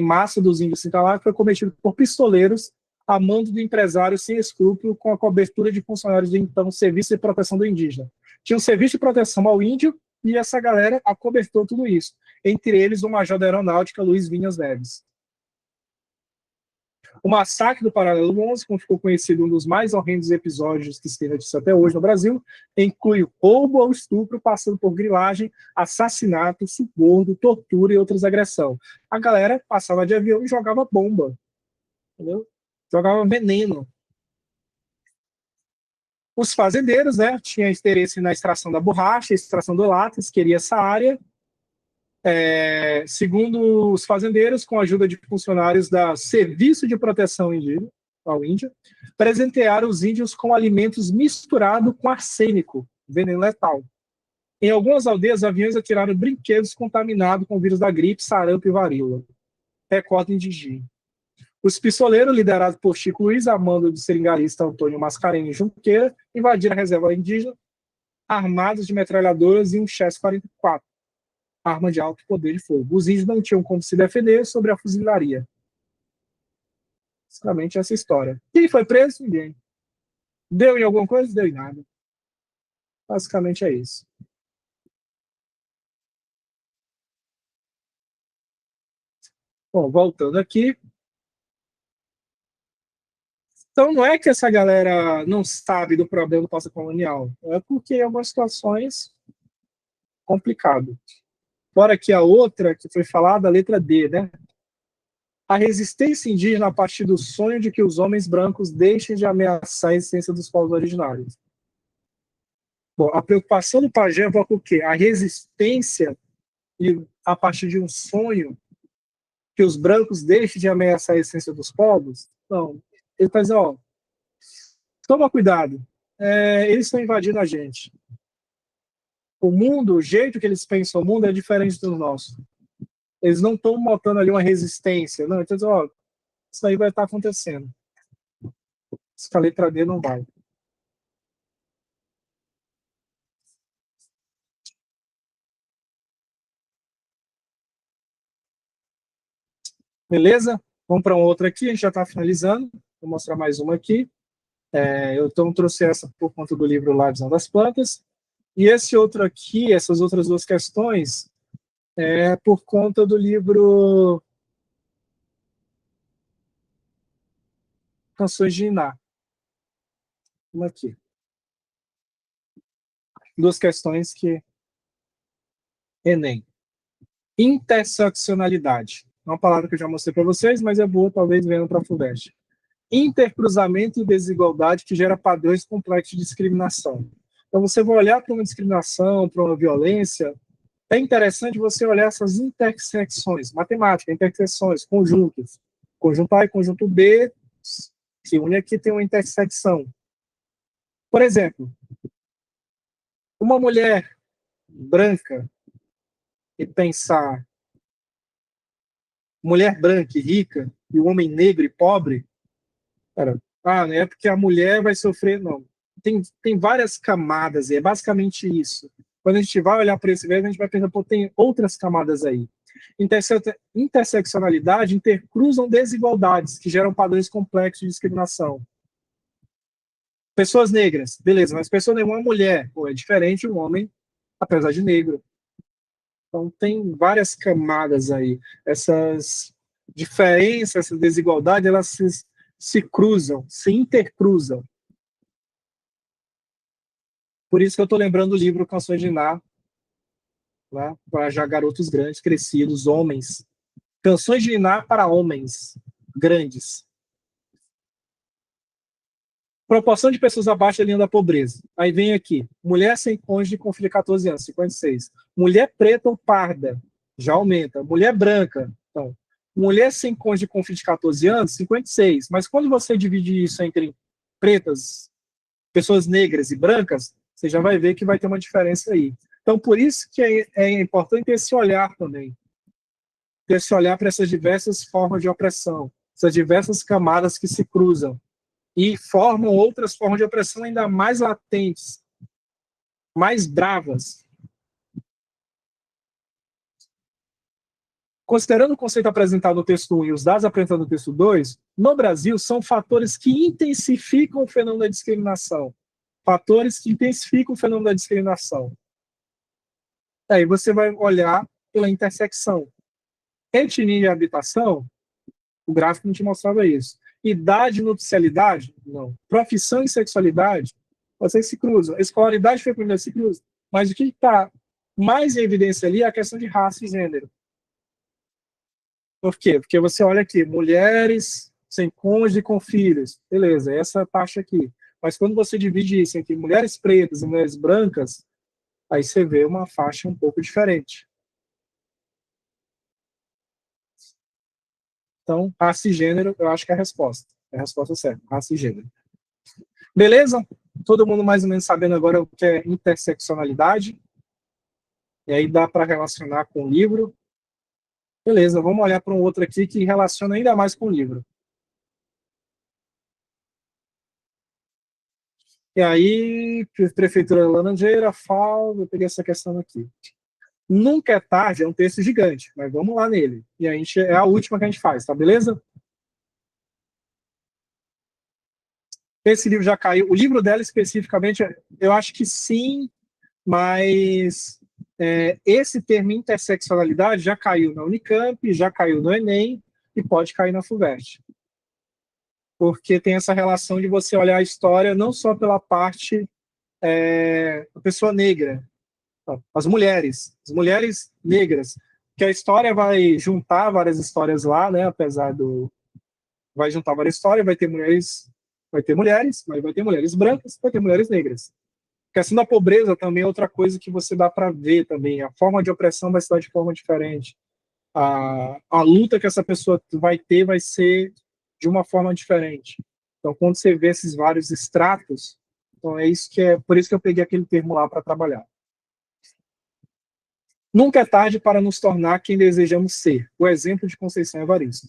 massa dos índios cinta-largas foi cometido por pistoleiros a mando do empresário sem escrúpulo com a cobertura de funcionários do então Serviço de Proteção do Indígena. Tinha um serviço de proteção ao índio e essa galera acobertou tudo isso. Entre eles, o major da aeronáutica, Luiz Vinhas Neves. O massacre do Paralelo 11, como ficou conhecido, um dos mais horrendos episódios que se tem notícia até hoje no Brasil, inclui roubo ou estupro, passando por grilagem, assassinato, suborno, tortura e outras agressões. A galera passava de avião e jogava bomba, entendeu? Jogava veneno. Os fazendeiros, né, tinham interesse na extração da borracha, extração do látex, queria essa área. Segundo os fazendeiros, com a ajuda de funcionários da Serviço de Proteção Indígena, ao Índio, presentearam os índios com alimentos misturados com arsênico, veneno letal. Em algumas aldeias, aviões atiraram brinquedos contaminados com o vírus da gripe, sarampo e varíola. Recorte indígena. Os pistoleiros, liderados por Chico Luiz, a mando do seringarista Antônio Mascarenhas Junqueira, invadiram a reserva indígena, armados de metralhadoras e um Chess-44, arma de alto poder de fogo. Os índios não tinham como se defender sobre a fuzilaria. Basicamente essa história. Quem foi preso? Ninguém. Deu em alguma coisa? Deu em nada. Basicamente é isso. Bom, voltando aqui. Então, não é que essa galera não sabe do problema do pós-colonial, é porque em algumas situações complicado. Fora que a outra que foi falada, a letra D, né? A resistência indígena a partir do sonho de que os homens brancos deixem de ameaçar a essência dos povos originários. Bom, a preocupação do pajé evoca o quê? A resistência a partir de um sonho que os brancos deixem de ameaçar a essência dos povos? Não. Ele está dizendo, ó, toma cuidado, eles estão invadindo a gente. O mundo, o jeito que eles pensam o mundo é diferente do nosso. Eles não estão montando ali uma resistência. Não, então, ó, isso aí vai estar acontecendo. Essa letra D não vai. Beleza? Vamos para outra aqui, a gente já está finalizando. Vou mostrar mais uma aqui. Eu então trouxe essa por conta do livro lá, Visão das Plantas. E esse outro aqui, essas outras duas questões, é por conta do livro Canções de Iná. Uma aqui. Duas questões que... Enem. Interseccionalidade. É uma palavra que eu já mostrei para vocês, mas é boa talvez vendo para a FUVEST. Intercruzamento e desigualdade que gera padrões complexos de discriminação. Então, você vai olhar para uma discriminação, para uma violência, é interessante você olhar essas intersecções, matemática, intersecções, conjuntos. Conjunto A e conjunto B se unem aqui, tem uma intersecção. Por exemplo, uma mulher branca e pensar mulher branca e rica e o homem negro e pobre, cara, não é porque a mulher vai sofrer, não. Tem várias camadas, e é basicamente isso. Quando a gente vai olhar para esse verbo, a gente vai pensar, pô, tem outras camadas aí. Interseccionalidade intercruzam desigualdades que geram padrões complexos de discriminação. Pessoas negras, beleza, mas pessoa negra, uma mulher, pô, é diferente um homem, apesar de negro. Então tem várias camadas aí. Essas diferenças, essa desigualdade, elas se cruzam, se intercruzam. Por isso que eu estou lembrando do livro Canções de Iná, né? Para já garotos grandes, crescidos, homens. Canções de Niná para homens grandes. Proporção de pessoas abaixo da linha da pobreza. Aí vem aqui, mulher sem cônjuge com filho de 14 anos, 56. Mulher preta ou parda, já aumenta. Mulher branca, então. Mulher sem cônjuge com filho de 14 anos, 56. Mas quando você divide isso entre pretas, pessoas negras e brancas, você já vai ver que vai ter uma diferença aí. Então, por isso que é importante ter esse olhar também. Ter esse olhar para essas diversas formas de opressão, essas diversas camadas que se cruzam e formam outras formas de opressão ainda mais latentes, mais bravas. Considerando o conceito apresentado no texto 1 e os dados apresentados no texto 2, no Brasil são fatores que intensificam o fenômeno da discriminação. Fatores que intensificam o fenômeno da discriminação. Aí você vai olhar pela intersecção. Etnia e habitação, o gráfico não te mostrava isso. Idade e nupcialidade, não. Profissão e sexualidade, vocês se cruzam. Escolaridade feminina se cruza. Mas o que está mais em evidência ali é a questão de raça e gênero. Por quê? Porque você olha aqui, mulheres sem cônjuge e com filhos. Beleza, essa taxa aqui. Mas quando você divide isso entre mulheres pretas e mulheres brancas, aí você vê uma faixa um pouco diferente. Então, raça e gênero, eu acho que é a resposta. É a resposta certa, raça e gênero. Beleza? Todo mundo mais ou menos sabendo agora o que é interseccionalidade. E aí dá para relacionar com o livro. Beleza, vamos olhar para um outro aqui que relaciona ainda mais com o livro. E aí, Prefeitura Laranjeira, FAO, eu peguei essa questão aqui. Nunca é tarde, é um texto gigante, mas vamos lá nele. E a gente é a última que a gente faz, tá beleza? Esse livro já caiu. O livro dela especificamente, eu acho que sim, mas esse termo interseccionalidade já caiu na Unicamp, já caiu no Enem e pode cair na FUVEST. Porque tem essa relação de você olhar a história não só pela parte da pessoa negra, as mulheres negras, que a história vai juntar várias histórias lá, né? Apesar do vai juntar várias histórias, vai ter mulheres, mas vai ter mulheres brancas, vai ter mulheres negras. A questão da pobreza também é outra coisa que você dá para ver também. A forma de opressão vai se dar de forma diferente. A luta que essa pessoa vai ter vai ser de uma forma diferente. Então, quando você vê esses vários estratos, então por isso que eu peguei aquele termo lá para trabalhar. Nunca é tarde para nos tornar quem desejamos ser. O exemplo de Conceição Evaristo.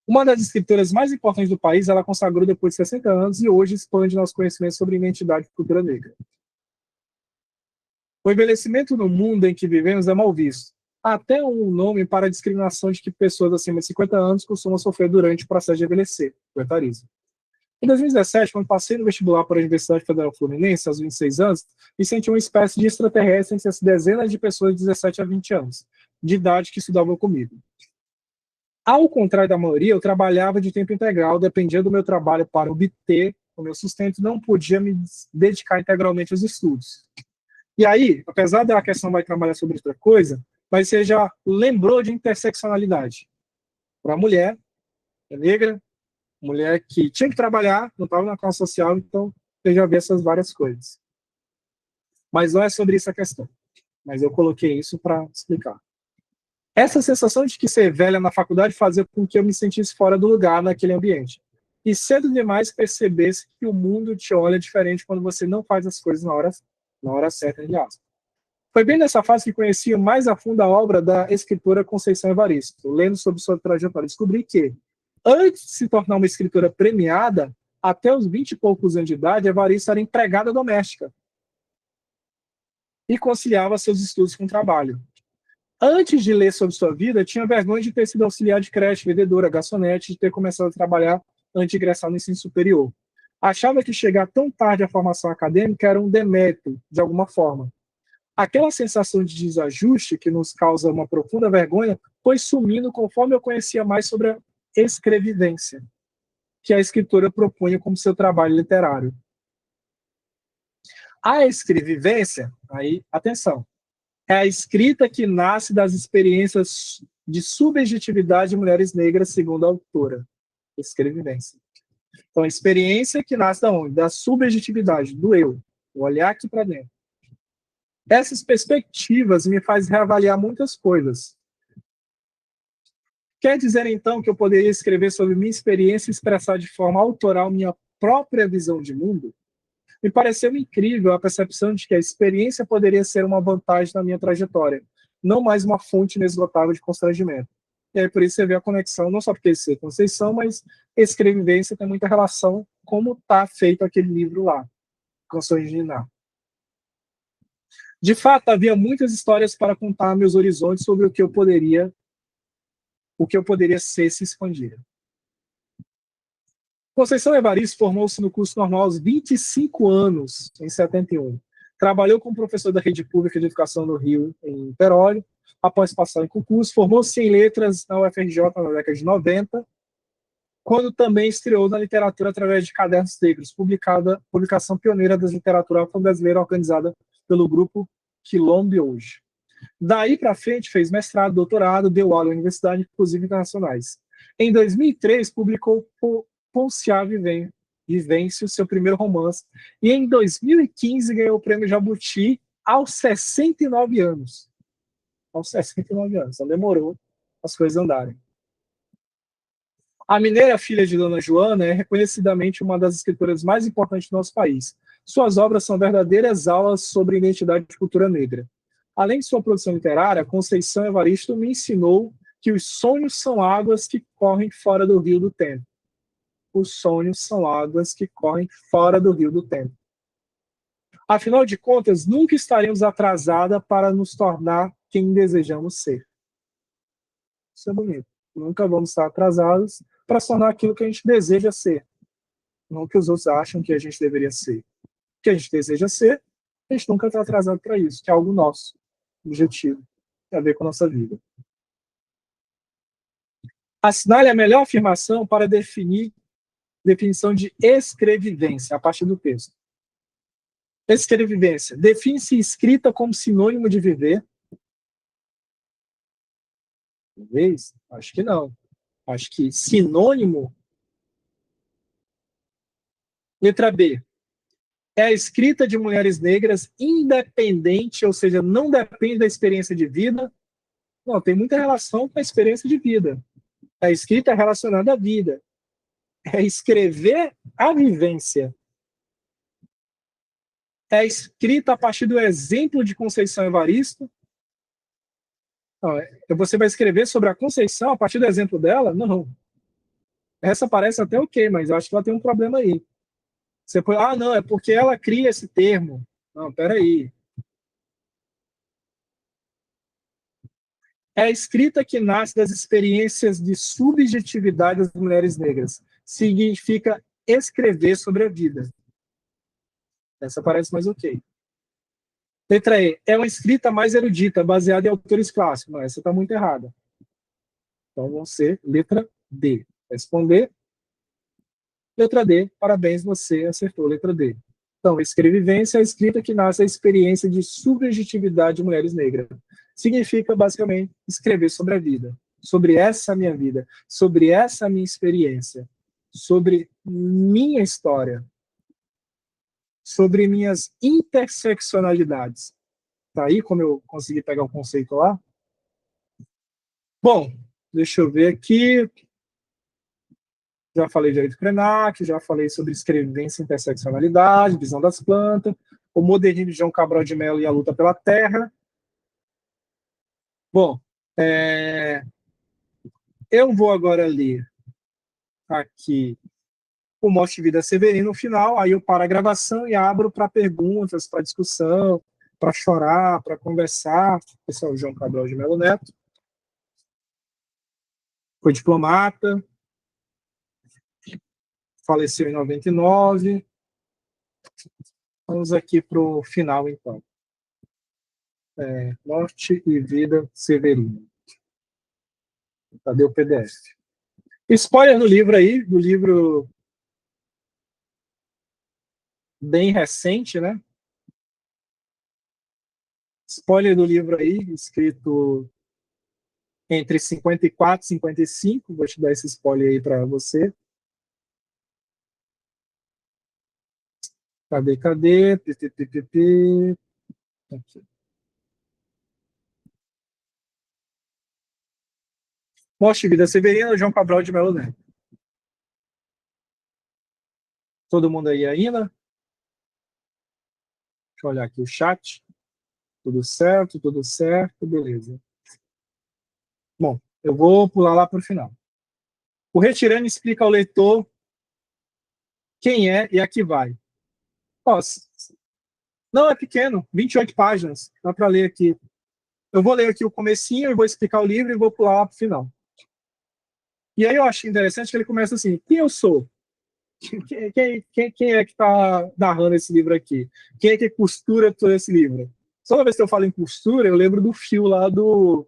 Uma das escritoras mais importantes do país, ela consagrou depois de 60 anos e hoje expande nosso conhecimento sobre identidade e cultura negra. O envelhecimento no mundo em que vivemos é mal visto. Há até um nome para a discriminação de que pessoas acima de 50 anos costumam sofrer durante o processo de envelhecer, o etarismo. Em 2017, quando passei no vestibular para a Universidade Federal Fluminense, aos 26 anos, me senti uma espécie de extraterrestre entre as dezenas de pessoas de 17 a 20 anos, de idade que estudavam comigo. Ao contrário da maioria, eu trabalhava de tempo integral, dependia do meu trabalho para obter o meu sustento, não podia me dedicar integralmente aos estudos. E aí, apesar da questão vai trabalhar sobre outra coisa, mas você já lembrou de interseccionalidade. Para a mulher, é negra, mulher que tinha que trabalhar, não estava na classe social, então você já vê essas várias coisas. Mas não é sobre isso a questão. Mas eu coloquei isso para explicar. Essa sensação de que ser velha na faculdade fazia com que eu me sentisse fora do lugar naquele ambiente. E cedo demais percebesse que o mundo te olha diferente quando você não faz as coisas na hora certa, entre aspas. Foi bem nessa fase que conheci mais a fundo a obra da escritora Conceição Evaristo. Lendo sobre sua trajetória, descobri que, antes de se tornar uma escritora premiada, até os 20 e poucos anos de idade, Evaristo era empregada doméstica e conciliava seus estudos com o trabalho. Antes de ler sobre sua vida, tinha vergonha de ter sido auxiliar de creche, vendedora, garçonete, de ter começado a trabalhar antes de ingressar no ensino superior. Achava que chegar tão tarde à formação acadêmica era um demérito, de alguma forma. Aquela sensação de desajuste que nos causa uma profunda vergonha foi sumindo conforme eu conhecia mais sobre a escrevivência, que a escritora propunha como seu trabalho literário. A escrevivência, aí, atenção, é a escrita que nasce das experiências de subjetividade de mulheres negras, segundo a autora. Escrevivência. Então, a experiência que nasce da onde? Da subjetividade, do eu. O olhar aqui para dentro. Essas perspectivas me fazem reavaliar muitas coisas. Quer dizer, então, que eu poderia escrever sobre minha experiência e expressar de forma autoral minha própria visão de mundo? Me pareceu incrível a percepção de que a experiência poderia ser uma vantagem na minha trajetória, não mais uma fonte inesgotável de constrangimento. E aí, por isso, você vê a conexão, não só porque isso é Conceição, mas escrevivência tem muita relação como está feito aquele livro lá, Canções de Niná. De fato, havia muitas histórias para contar a meus horizontes sobre o que eu poderia ser se expandir. Conceição Evaristo formou-se no curso normal aos 25 anos, em 71. Trabalhou como professor da rede pública de educação no Rio, em Perólio. Após passar em concurso, formou-se em letras na UFRJ na década de 90, quando também estreou na literatura através de Cadernos Negros, publicação pioneira da literatura afro-brasileira organizada pelo grupo Quilombo Hoje. Daí para frente, fez mestrado, doutorado, deu aula em universidades, inclusive internacionais. Em 2003, publicou Ponciá Vivência, seu primeiro romance, e em 2015 ganhou o prêmio Jabuti aos 69 anos. Aos 69 anos, então demorou as coisas andarem. A mineira filha de Dona Joana é reconhecidamente uma das escritoras mais importantes do nosso país. Suas obras são verdadeiras aulas sobre identidade e cultura negra. Além de sua produção literária, Conceição Evaristo me ensinou que os sonhos são águas que correm fora do rio do tempo. Os sonhos são águas que correm fora do rio do tempo. Afinal de contas, nunca estaremos atrasados para nos tornar quem desejamos ser. Isso é bonito. Nunca vamos estar atrasados para se tornar aquilo que a gente deseja ser. Não que os outros acham que a gente deveria ser. O que a gente deseja ser, a gente nunca está atrasado para isso, que é algo nosso, objetivo, tem a ver com a nossa vida. Assinale a melhor afirmação para definição de escrevivência, a partir do texto. Escrevivência. Define-se escrita como sinônimo de viver? Talvez? Acho que não. Acho que sinônimo. Letra B. É a escrita de mulheres negras independente, ou seja, não depende da experiência de vida. Não, tem muita relação com a experiência de vida. A escrita é relacionada à vida. É escrever a vivência. É escrita a partir do exemplo de Conceição Evaristo. Não, você vai escrever sobre a Conceição a partir do exemplo dela? Não. Essa parece até ok, mas eu acho que ela tem um problema aí. Você põe, não, é porque ela cria esse termo. Não, peraí. É a escrita que nasce das experiências de subjetividade das mulheres negras. Significa escrever sobre a vida. Essa parece mais ok. Letra E. É uma escrita mais erudita, baseada em autores clássicos. Não, essa está muito errada. Então, vão ser letra D. Responder. Letra D. Parabéns, você acertou. Letra D. Então, escrevivência é a escrita que nasce da experiência de subjetividade de mulheres negras. Significa, basicamente, escrever sobre a vida. Sobre essa minha vida. Sobre essa minha experiência. Sobre minha história. Sobre minhas interseccionalidades. Tá aí como eu consegui pegar o conceito lá? Bom, deixa eu ver aqui. Já falei de direito Krenak, já falei sobre escrevivência e interseccionalidade, visão das plantas, o modernismo de João Cabral de Mello e a luta pela terra. Bom, eu vou agora ler aqui o Morte de Vida Severino no final, aí eu paro a gravação e abro para perguntas, para discussão, para chorar, para conversar. Esse é o João Cabral de Mello Neto. Foi diplomata, faleceu em 99. Vamos aqui para o final, então. Morte e Vida Severino. Cadê o PDF? Spoiler no livro aí, do livro bem recente, né? Spoiler do livro aí, escrito entre 54 e 55. Vou te dar esse spoiler aí para você. Cadê? Aqui. Morte e Vida Severina, João Cabral de Melo Neto. Todo mundo aí ainda? Deixa eu olhar aqui o chat. Tudo certo, beleza. Bom, eu vou pular lá para o final. O retirando explica ao leitor quem é e a que vai. Nossa, não, é pequeno, 28 páginas, dá para ler aqui. Eu vou ler aqui o comecinho, eu vou explicar o livro e vou pular lá para o final. E aí eu acho interessante que ele começa assim, quem eu sou? Quem é que está narrando esse livro aqui? Quem é que costura todo esse livro? Toda vez que eu falo em costura, eu lembro do fio lá do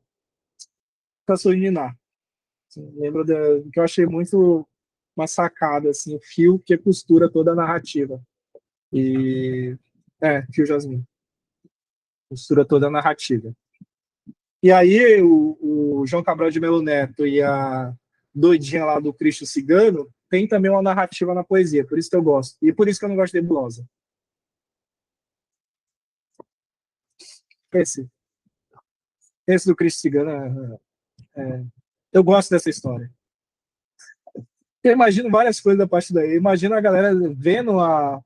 Professor Ninar. Lembro que eu achei muito uma sacada, assim, o fio que costura toda a narrativa. E fio Jasmine. Costura toda a narrativa. E aí o João Cabral de Melo Neto e a doidinha lá do Cristo Cigano tem também uma narrativa na poesia, por isso que eu gosto. E por isso que eu não gosto de nebulosa. Esse do Cristo Cigano, eu gosto dessa história. Eu imagino várias coisas da parte daí. Eu imagino a galera vendo a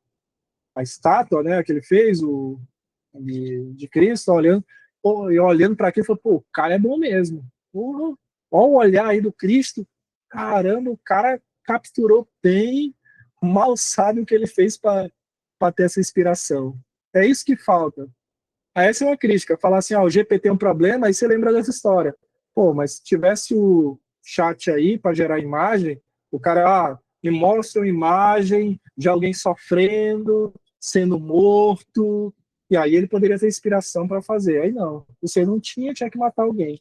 estátua, né, que ele fez, de Cristo, olhando para aquilo e falando, pô, o cara é bom mesmo. Olha o olhar aí do Cristo. Caramba, o cara capturou bem, mal sabe o que ele fez para ter essa inspiração. É isso que falta. Aí essa é uma crítica, falar assim, o GPT é um problema, aí você lembra dessa história. Pô, mas se tivesse o chat aí para gerar imagem, o cara, me mostra uma imagem de alguém sofrendo, sendo morto, e aí ele poderia ter inspiração para fazer. Aí não, você não tinha que matar alguém.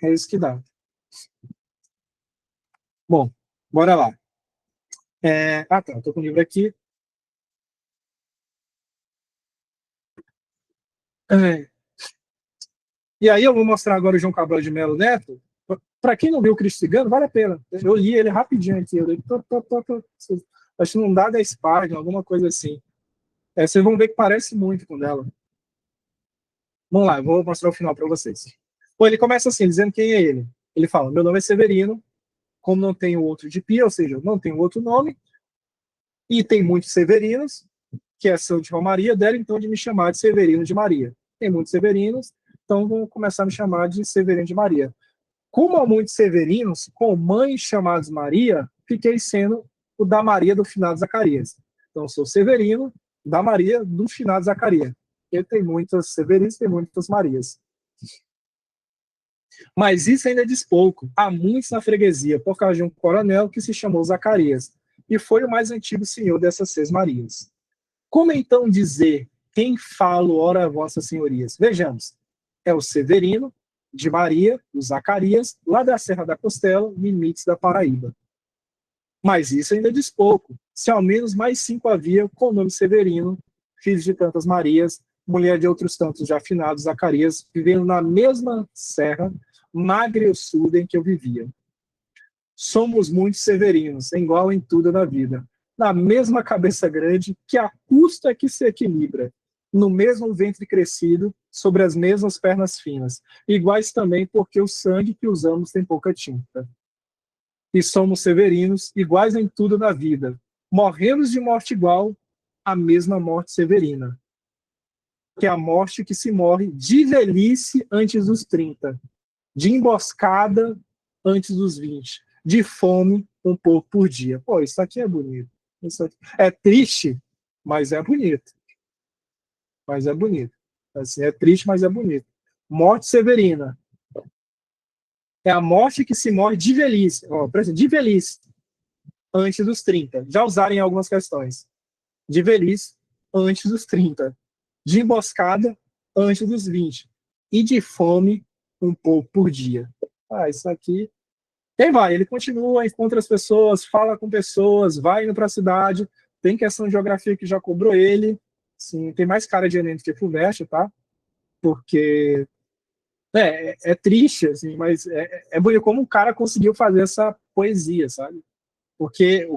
É isso que dá. Bom, bora lá. Tá, eu tô com o livro aqui. E aí eu vou mostrar agora o João Cabral de Melo Neto. Para quem não viu o Cristo Cigano, vale a pena. Eu li ele rapidinho aqui. Eu li, acho que não dá 10 páginas, alguma coisa assim. Vocês vão ver que parece muito com ela. Vamos lá, eu vou mostrar o final para vocês. Pô, ele começa assim, dizendo quem é ele. Ele fala, meu nome é Severino, como não tenho outro de pia, ou seja, não tenho outro nome, e tem muitos Severinos, que é São de Romaria, deram então de me chamar de Severino de Maria. Tem muitos Severinos, então vão começar a me chamar de Severino de Maria. Como há muitos Severinos, com mães chamadas Maria, fiquei sendo o da Maria do finado Zacarias. Então, sou Severino da Maria do finado Zacarias. Ele tem muitas Severinos, tem muitas Marias. Mas isso ainda diz pouco. Há muitos na freguesia, por causa de um coronel que se chamou Zacarias, e foi o mais antigo senhor dessas 6 Marias. Como então dizer quem falo, ora, vossas senhorias? Vejamos, é o Severino, de Maria, do Zacarias, lá da Serra da Costela, limites da Paraíba. Mas isso ainda diz pouco. Se ao menos mais 5 havia com o nome Severino, filhos de tantas Marias, mulher de outros tantos já afinados Zacarias, vivendo na mesma serra, magre e surda em que eu vivia. Somos muitos Severinos, igual em tudo na vida, na mesma cabeça grande, que a custo é que se equilibra, no mesmo ventre crescido, sobre as mesmas pernas finas, iguais também porque o sangue que usamos tem pouca tinta. E somos severinos, iguais em tudo na vida, morremos de morte igual, a mesma morte severina, que é a morte que se morre de velhice antes dos 30, de emboscada antes dos 20, de fome um pouco por dia. Pô, isso aqui é bonito. Isso aqui é triste, mas é bonito. Mas é bonito. Assim, é triste, mas é bonito. Morte severina. É a morte que se morre de velhice. Por exemplo, de velhice, antes dos 30. Já usaram em algumas questões. De velhice, antes dos 30. De emboscada, antes dos 20. E de fome, um pouco por dia. Isso aqui. E aí vai, ele continua, encontra as pessoas, fala com pessoas, vai indo para a cidade. Tem questão de geografia que já cobrou ele. Sim, tem mais cara de Enem do que FUVEST, tá? porque é triste, assim, mas é bonito como o cara conseguiu fazer essa poesia, sabe? Porque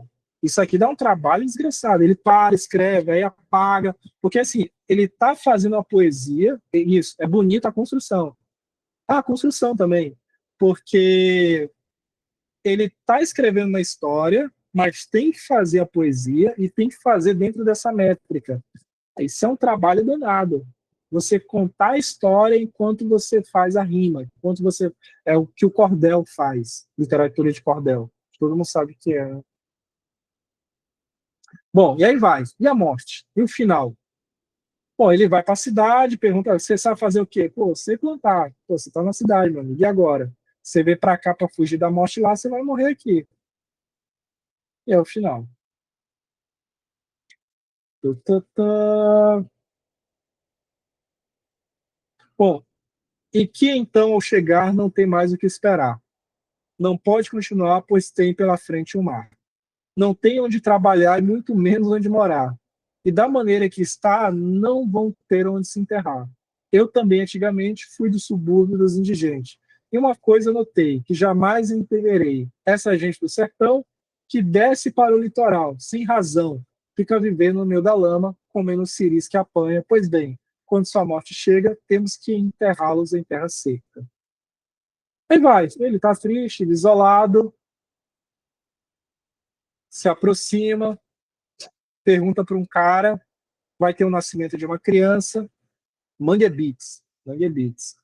isso aqui dá um trabalho desgraçado. Ele para, escreve, aí apaga. Porque, assim, ele tá fazendo a poesia, e isso, é bonita a construção. Ah, a construção também. Porque ele tá escrevendo uma história, mas tem que fazer a poesia e tem que fazer dentro dessa métrica. Isso é um trabalho danado. Você contar a história enquanto você faz a rima, enquanto você. É o que o cordel faz, literatura de cordel. Todo mundo sabe o que é, né? Bom, e aí vai. E a morte? E o final? Bom, ele vai para a cidade, pergunta: você sabe fazer o quê? Pô, você plantar. Pô, você está na cidade, meu amigo. E agora? Você veio para cá para fugir da morte lá, você vai morrer aqui. E é o final. Tu, tu, tu. Bom, e que então ao chegar não tem mais o que esperar. Não pode continuar, pois tem pela frente o mar. Não tem onde trabalhar e muito menos onde morar. E da maneira que está, não vão ter onde se enterrar. Eu também, antigamente, fui do subúrbio dos indigentes. E uma coisa notei, que jamais entenderei. Essa gente do sertão que desce para o litoral, sem razão, fica vivendo no meio da lama, comendo ciris que apanha. Pois bem, quando sua morte chega, temos que enterrá-los em terra seca. Aí vai, ele está triste, isolado, se aproxima, pergunta para um cara, vai ter o nascimento de uma criança, Mangue Beats, Mangue Beats.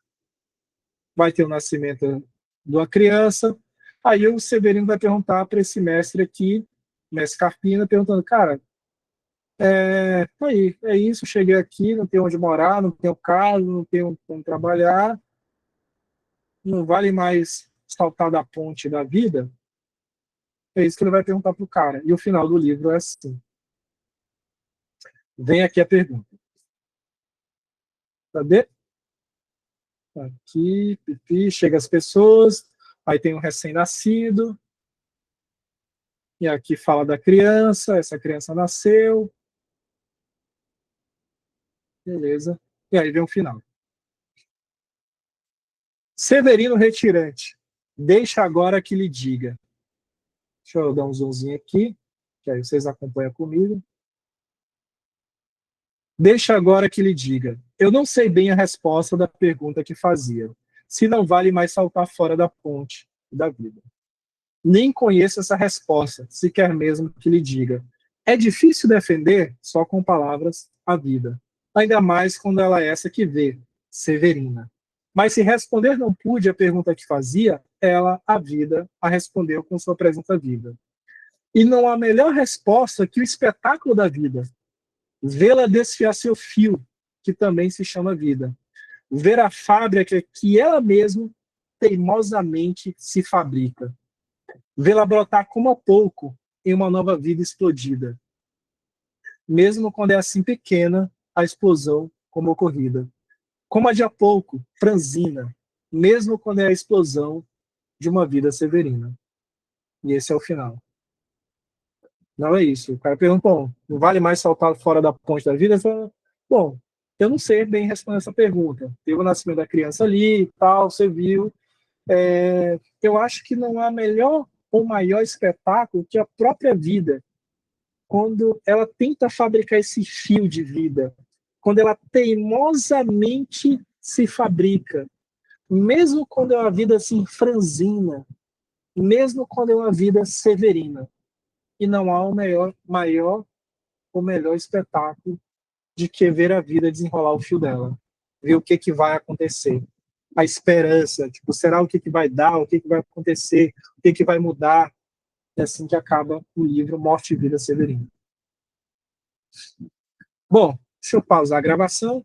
Vai ter o nascimento de uma criança, aí o Severino vai perguntar para esse mestre aqui, mestre Carpina, perguntando, cara, aí, é isso, cheguei aqui, não tenho onde morar, não tenho casa, não tenho como trabalhar, não vale mais saltar da ponte da vida? É isso que ele vai perguntar para o cara. E o final do livro é assim. Vem aqui a pergunta. Cadê? Aqui, pipi, chega as pessoas, aí tem um recém-nascido, e aqui fala da criança, essa criança nasceu, beleza. E aí vem o final. Severino retirante, deixa agora que lhe diga. Deixa eu dar um zoomzinho aqui, que aí vocês acompanham comigo. Deixa agora que lhe diga. Eu não sei bem a resposta da pergunta que fazia. Se não vale mais saltar fora da ponte da vida. Nem conheço essa resposta, se quer mesmo que lhe diga. É difícil defender, só com palavras, a vida. Ainda mais quando ela é essa que vê, Severina. Mas se responder não pude a pergunta que fazia, ela, a vida, a respondeu com sua presença viva. E não há melhor resposta que o espetáculo da vida. Vê-la desfiar seu fio, que também se chama vida. Ver a fábrica que ela mesma teimosamente se fabrica. Vê-la brotar como a pouco em uma nova vida explodida. Mesmo quando é assim pequena, a explosão como ocorrida. Como a de há pouco, franzina, mesmo quando é a explosão de uma vida severina. E esse é o final. Não é isso. O cara perguntou, não vale mais saltar fora da ponte da vida? Falo, bom, eu não sei bem responder essa pergunta. Teve o nascimento da criança ali, tal, você viu. Eu acho que não há melhor ou maior espetáculo que a própria vida, quando ela tenta fabricar esse fio de vida, quando ela teimosamente se fabrica, mesmo quando é uma vida assim franzina, mesmo quando é uma vida severina, e não há o maior ou melhor espetáculo de que ver a vida desenrolar o fio dela, ver o que vai acontecer, a esperança, tipo, será o que vai dar, o que vai acontecer, o que vai mudar. É assim que acaba o livro Morte e Vida Severina. Bom, deixa eu pausar a gravação